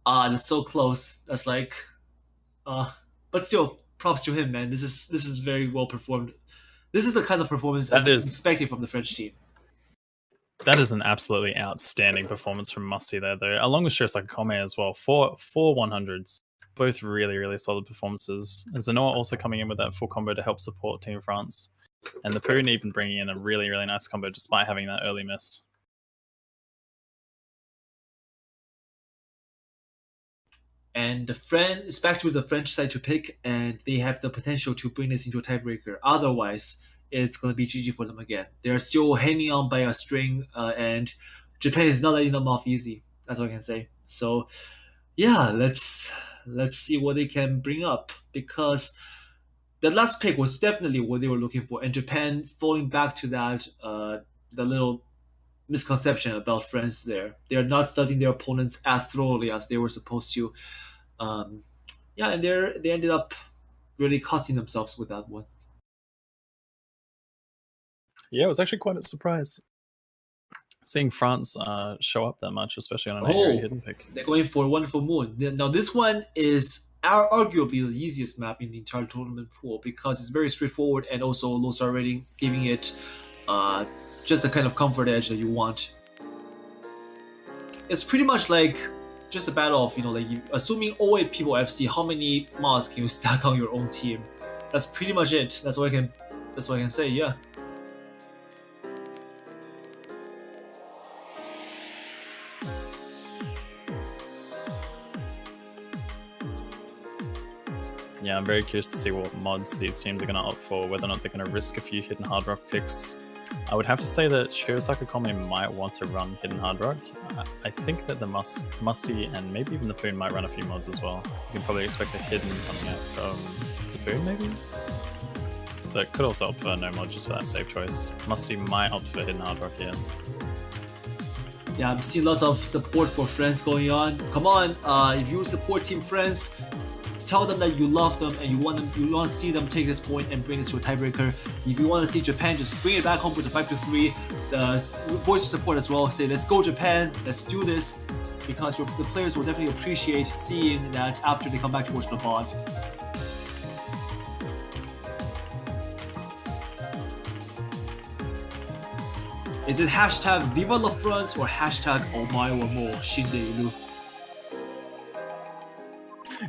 That's so close. That's like, but still, props to him, man. This is very well performed. This is the kind of performance I'm expecting from the French team. That is an absolutely outstanding performance from Musty there, though, along with Shirosaki Kome as well. Four 100s. Both really, really solid performances. And Zenoa also coming in with that full combo to help support Team France. And the Poon even bringing in a really, really nice combo despite having that early miss. And it's back to the French side to pick, and they have the potential to bring this into a tiebreaker. Otherwise, it's going to be GG for them again. They're still hanging on by a string, and Japan is not letting them off easy. That's all I can say. So, yeah, let's see what they can bring up, because the last pick was definitely what they were looking for, and Japan falling back to that the little misconception about France there. They are not studying their opponents as thoroughly as they were supposed to. And they ended up really costing themselves with that one. Yeah, it was actually quite a surprise seeing France show up that much, especially on an area hidden pick. They're going for Wonderful Moon. Now this one is arguably the easiest map in the entire tournament pool, because it's very straightforward, and also low star rating, giving it just the kind of comfort edge that you want. It's pretty much like just a battle of, assuming all 8 people FC, how many mods can you stack on your own team? That's pretty much it. That's what I can say, yeah. Yeah, I'm very curious to see what mods these teams are going to opt for, whether or not they're going to risk a few Hidden Hard Rock picks. I would have to say that Shirosaki Kome might want to run Hidden Hard Rock. I think that the Musty and maybe even the Poon might run a few mods as well. You can probably expect a Hidden coming out from the Poon, maybe? But could also opt for no mod just for that safe choice. Musty might opt for Hidden Hard Rock here. Yeah, I'm seeing lots of support for France going on. Come on, if you support Team France, tell them that you love them and you want to see them take this point and bring this to a tiebreaker. If you want to see Japan just bring it back home with a 5-3, voice of support as well. Say, let's go Japan, let's do this, because the players will definitely appreciate seeing that after they come back towards the bot. Is it hashtag Viva la France or hashtag Omae wa mou shindeiru?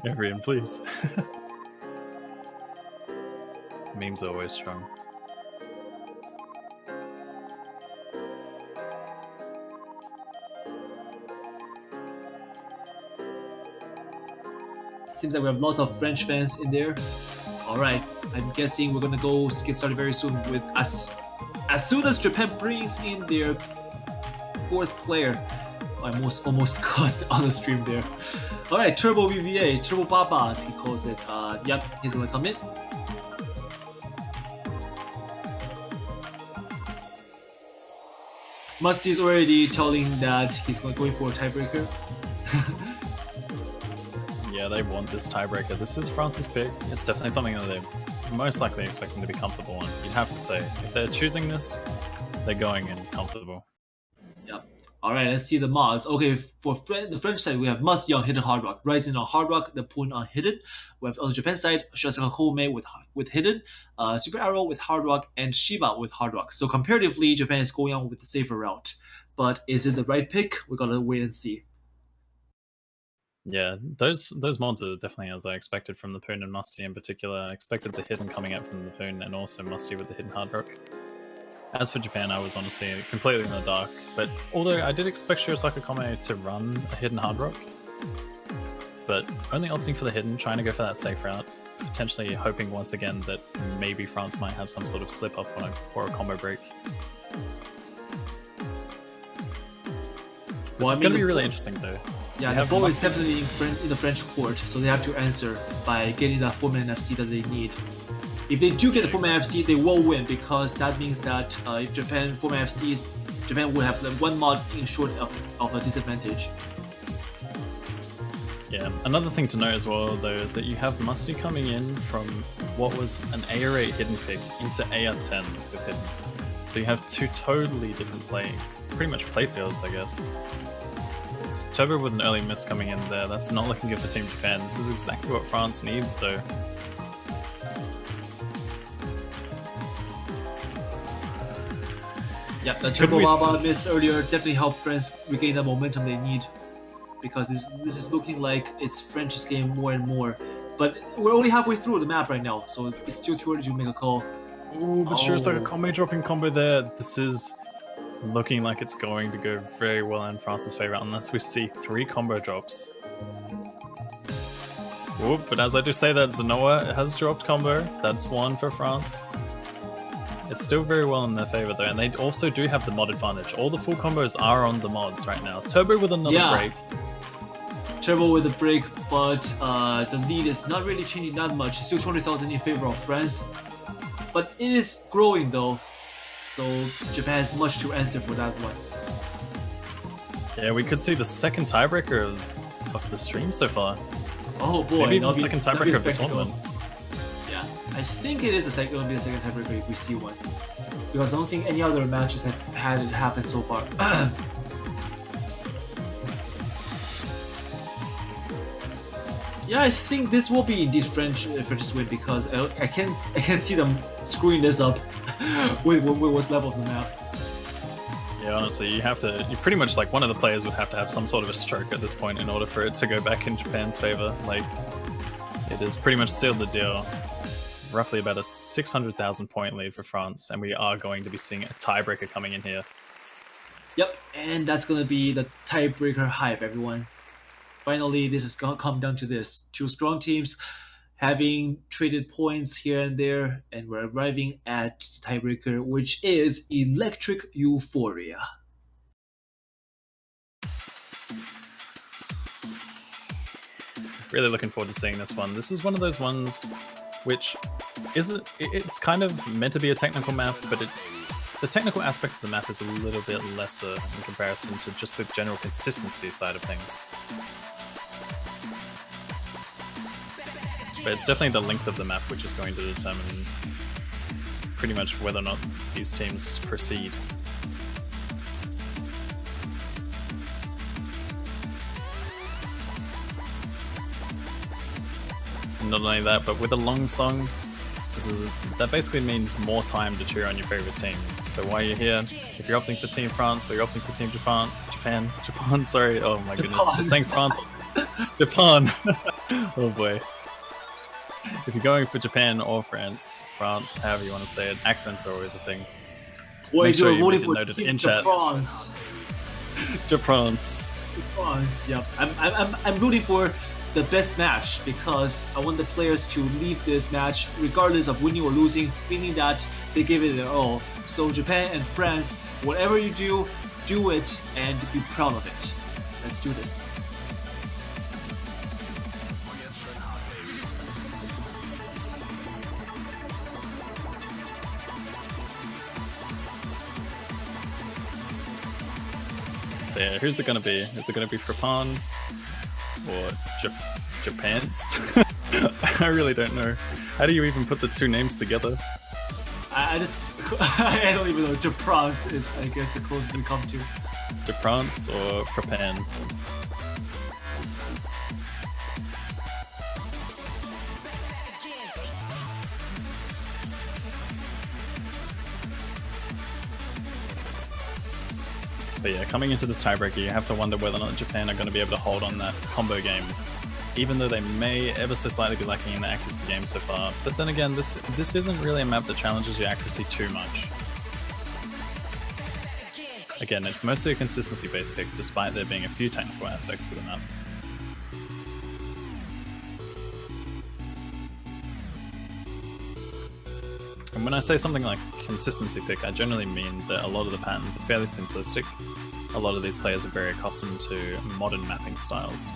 Everyone, please. Memes are always strong. Seems like we have lots of French fans in there. Alright, I'm guessing we're gonna get started very soon with as soon as Japan brings in their 4th player. I almost caused on the stream there. Alright, Turbo VVA, Turbo Baba as he calls it. Yep, he's gonna come in. Musty's already telling that he's going for a tiebreaker. Yeah, they want this tiebreaker. This is France's pick. It's definitely something that they're most likely expecting to be comfortable on. You'd have to say, if they're choosing this, they're going in comfortable. Yep. All right, let's see the mods. Okay, for the French side, we have Must on Hidden Hard Rock, Rising on Hard Rock, the Point on Hidden. We have on the Japan side, Shasaka Home with Hidden, Super Arrow with Hard Rock, and Shiba with Hard Rock. So comparatively, Japan is going on with the safer route. But is it the right pick? We're gonna wait and see. Yeah, those mods are definitely as I expected from the Poon and Musty in particular. I expected the Hidden coming out from the Poon and also Musty with the Hidden Hard Rock. As for Japan, I was honestly completely in the dark, but although I did expect Shirosaka Kome to run a Hidden Hard Rock, but only opting for the Hidden, trying to go for that safe route, potentially hoping once again that maybe France might have some sort of slip up or a combo break. Well, it's going to be really interesting though. Yeah, the ball is definitely in the French court, so they have to answer by getting that 4-man FC that they need. If they do get the 4-man FC, they will win, because that means that if Japan 4-man FCs, Japan will have one mod in short of a disadvantage. Yeah, another thing to note as well though is that you have Musty coming in from what was an AR8 Hidden pick into AR10 with Hidden. So you have two totally different pretty much playfields, I guess. It's Turbo with an early miss coming in there. That's not looking good for Team Japan. This is exactly what France needs though. Yeah, the Turbo Lava miss earlier definitely helped France regain the momentum they need, because this is looking like it's French's game more and more. But we're only halfway through the map right now, so it's still too early to make a call. Ooh, but sure, it's like a combo dropping combo there. This is looking like it's going to go very well in France's favor unless we see 3 combo drops. Ooh, but as I do say that, Zenoa has dropped combo. That's 1 for France. It's still very well in their favor though, and they also do have the mod advantage. All the full combos are on the mods right now. Turbo with another break. Turbo with a break, but the lead is not really changing that much. It's still 200,000 in favor of France, but it is growing though. So Japan has much to answer for that one. Yeah, we could see the second tiebreaker of the stream so far. Oh boy, maybe the second tiebreaker of the tournament. Yeah, I think it is going to be the second tiebreaker if we see one, because I don't think any other matches have had it happen so far. Yeah, I think this will be indeed French's win, because I can't see them screwing this up with what's level of the map. Yeah, honestly, you pretty much like one of the players would have to have some sort of a stroke at this point in order for it to go back in Japan's favor. Like, it is pretty much sealed the deal. Roughly about a 600,000 point lead for France, and we are going to be seeing a tiebreaker coming in here. Yep, and that's going to be the tiebreaker hype, everyone. Finally, this is going to come down to this. 2 strong teams having traded points here and there, and we're arriving at the tiebreaker, which is Electric Euphoria. Really looking forward to seeing this one. This is one of those ones which it's kind of meant to be a technical map, but the technical aspect of the map is a little bit lesser in comparison to just the general consistency side of things. But it's definitely the length of the map which is going to determine pretty much whether or not these teams proceed. Not only that, but with a long song, that basically means more time to cheer on your favorite team. So while you're here, if you're opting for Team France or you're opting for Team Japan, sorry, oh my goodness, just saying France, Japan, oh boy. If you're going for Japan or France, however you want to say it, accents are always a thing. Make sure you note it in chat. Japans. Yep. I'm rooting for the best match, because I want the players to leave this match, regardless of winning or losing, feeling that they gave it their all. So Japan and France, whatever you do, do it and be proud of it. Let's do this. There, who's it gonna be? Is it gonna be Japan or Japan's? I really don't know. How do you even put the 2 names together? I don't even know. Japan's is, I guess, the closest we come to. to France or Japan? But yeah, coming into this tiebreaker, you have to wonder whether or not Japan are going to be able to hold on that combo game, even though they may ever so slightly be lacking in the accuracy game so far. But then again, this isn't really a map that challenges your accuracy too much. Again, it's mostly a consistency-based pick, despite there being a few technical aspects to the map. And when I say something like consistency pick, I generally mean that a lot of the patterns are fairly simplistic. A lot of these players are very accustomed to modern mapping styles.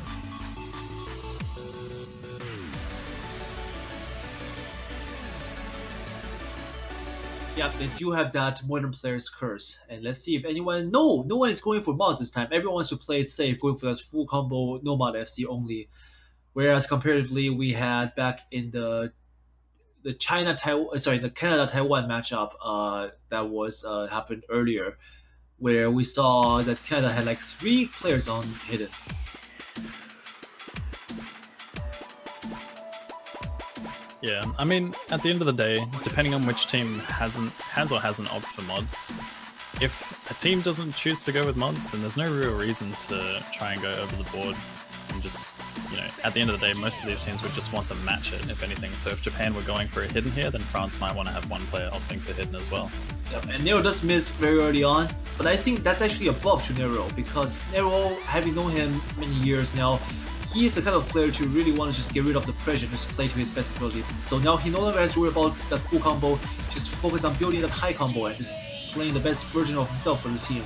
Yeah, they do have that modern player's curse. And let's see if anyone... No one is going for mods this time. Everyone wants to play it safe, going for that full combo, no mod FC only. Whereas comparatively, we had back in the Canada-Taiwan matchup that was happened earlier, where we saw that Canada had like 3 players on hidden. Yeah, I mean, at the end of the day, depending on which team has or hasn't opted for mods, if a team doesn't choose to go with mods, then there's no real reason to try and go over the board and just, you know, at the end of the day, most of these teams would just want to match it, if anything. So if Japan were going for a hidden here, then France might want to have one player opting for hidden as well. Yep, and Nero does miss very early on, but I think that's actually a buff to Nero, because Nero, having known him many years now, he is the kind of player to really want to just get rid of the pressure and just play to his best ability. So now he no longer has to worry about that full combo, just focus on building that high combo and just playing the best version of himself for the team.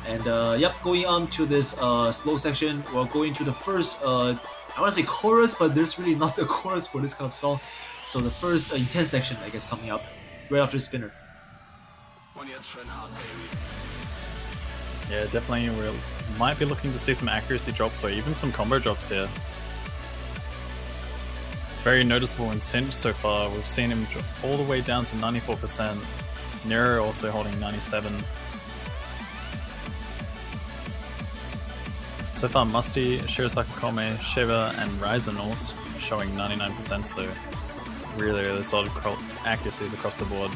And yep, going on to this slow section, we're going to the first, I want to say chorus, but there's really not the chorus for this kind of song. So the first intense section, I guess, coming up right after Spinner. Yeah, definitely we might be looking to see some accuracy drops or even some combo drops here. It's very noticeable in Cinch so far. We've seen him drop all the way down to 94%. Nero also holding 97. So far, Musty, Shirosaki Kome, Shiva, and Ryzen all showing 99%, though. Really solid accuracies across the board.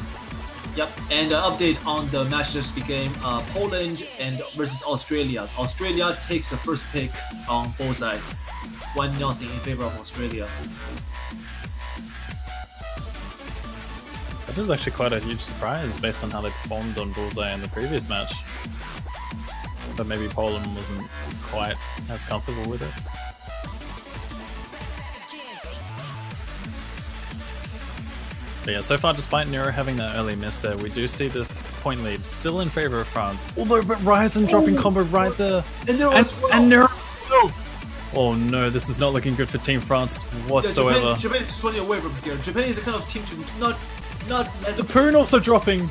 Yep, and update on the match just became Poland and versus Australia. Australia takes the first pick on both sides. 1-0 in favor of Australia. That was actually quite a huge surprise based on how they performed on Bullseye in the previous match. But maybe Poland wasn't quite as comfortable with it. But yeah, so far, despite Nero having that early miss there, we do see the point lead still in favor of France. Although, but Ryzen dropping combo right there. And Nero as well. And Nero. Oh no, this is not looking good for Team France whatsoever. Yeah, Japan is just running away from here. Japan is the kind of team to not let the Poon also dropping.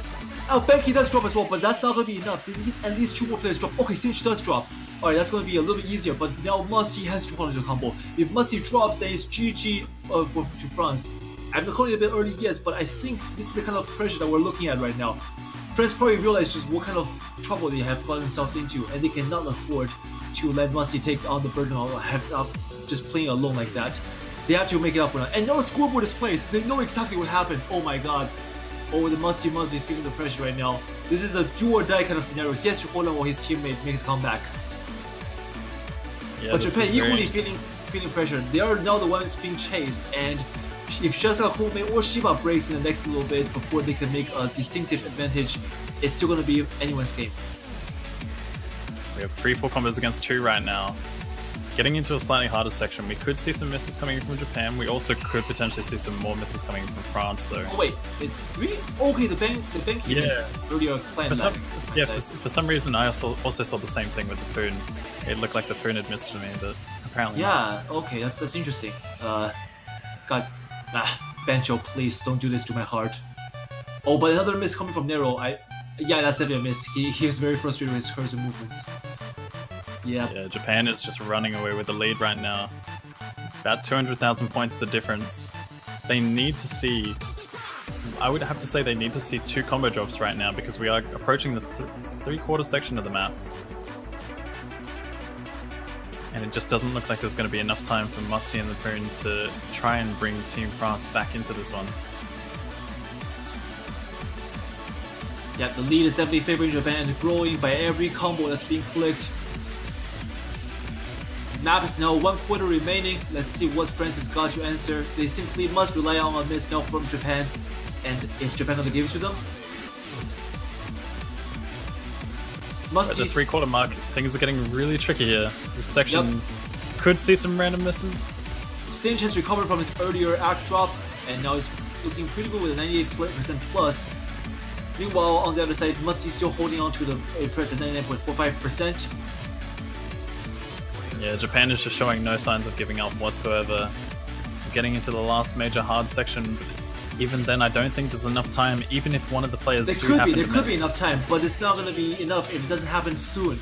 Oh, Becky does drop as well, but that's not going to be enough. They need at least 2 more players drop. Okay, Cinch does drop. Alright, that's going to be a little bit easier, but now Musty has to hold into the combo. If Musty drops, then it's GG to France. I'm calling it a bit early, yes, but I think this is the kind of pressure that we're looking at right now. France probably realize just what kind of trouble they have gotten themselves into, and they cannot afford to let Musty take on the burden of just playing alone like that. They have to make it up for that. And now the scoreboard is placed. They know exactly what happened. Oh my god. Oh, the Musty feeling the pressure right now. This is a do or die kind of scenario. He has to hold on while his teammate makes a comeback. Yeah, but Japan equally feeling pressure. They are now the ones being chased, and if Shirosaki Kome or Shiba breaks in the next little bit before they can make a distinctive advantage, it's still going to be anyone's game. We have 3-4 combos against 2 right now. Getting into a slightly harder section, we could see some misses coming from Japan. We also could potentially see some more misses coming from France, though. Oh wait, it's 3? Okay, the bank yeah. earlier clan. For some reason, I also saw the same thing with the Poon. It looked like the Poon had missed for me, but apparently not. Okay, that's interesting. God, Bencho, please don't do this to my heart. Oh, but another miss coming from Nero. Yeah, that's definitely a miss. He was very frustrated with his cursor movements. Yeah, Japan is just running away with the lead right now. About 200,000 points the difference. They need to see... I would have to say they need to see 2 combo drops right now because we are approaching the 3/4 section of the map. And it just doesn't look like there's going to be enough time for Musty and the Poon to try and bring Team France back into this one. Yeah, the lead is definitely favoring Japan and growing by every combo that's being clicked. Map is now 1/4 remaining. Let's see what France has got to answer. They simply must rely on a miss now from Japan. And is Japan going to give it to them? At the 3/4 mark, things are getting really tricky here. This section could see some random misses. Singe has recovered from his earlier act drop, and now is looking pretty good with a 98% plus. Meanwhile, on the other side, Musty still holding on to the present 99.45%. Yeah, Japan is just showing no signs of giving up whatsoever. Getting into the last major hard section, but even then I don't think there's enough time, even if one of the players There do happen to miss. There could be enough time, but it's not going to be enough if it doesn't happen soon.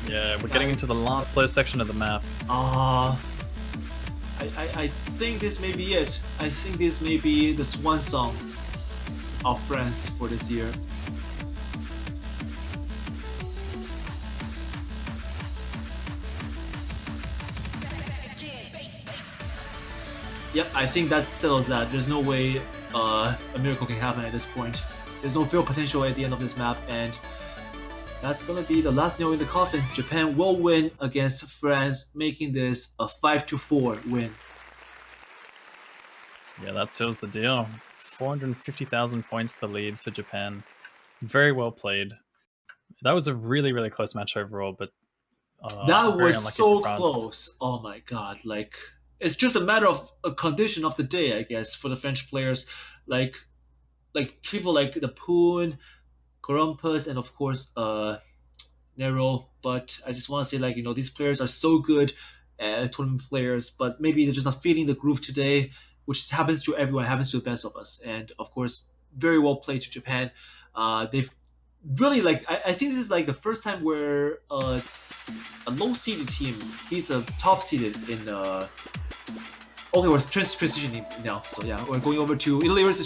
Yeah, we're getting into the last slow section of the map. I think this may be it. I think this may be the swan song of France for this year. Yep, I think that settles that. There's no way a miracle can happen at this point. There's no fail potential at the end of this map, and that's gonna be the last nail in the coffin. Japan will win against France, making this a 5-4 win. Yeah, that seals the deal. 450,000 points the lead for Japan. Very well played. That was a really, really close match overall, but that was so close. Oh my god, like it's just a matter of a condition of the day, I guess, for the French players. Like people like the Poon, Columbus, and of course Nero. But I just want to say, like, these players are so good tournament players, but maybe they're just not feeling the groove today, which happens to everyone, happens to the best of us. And of course, very well played to Japan. They've really, like, I think this is like the first time where a low-seeded team beats a top-seeded in okay, we're transitioning now. So yeah, we're going over to Italy versus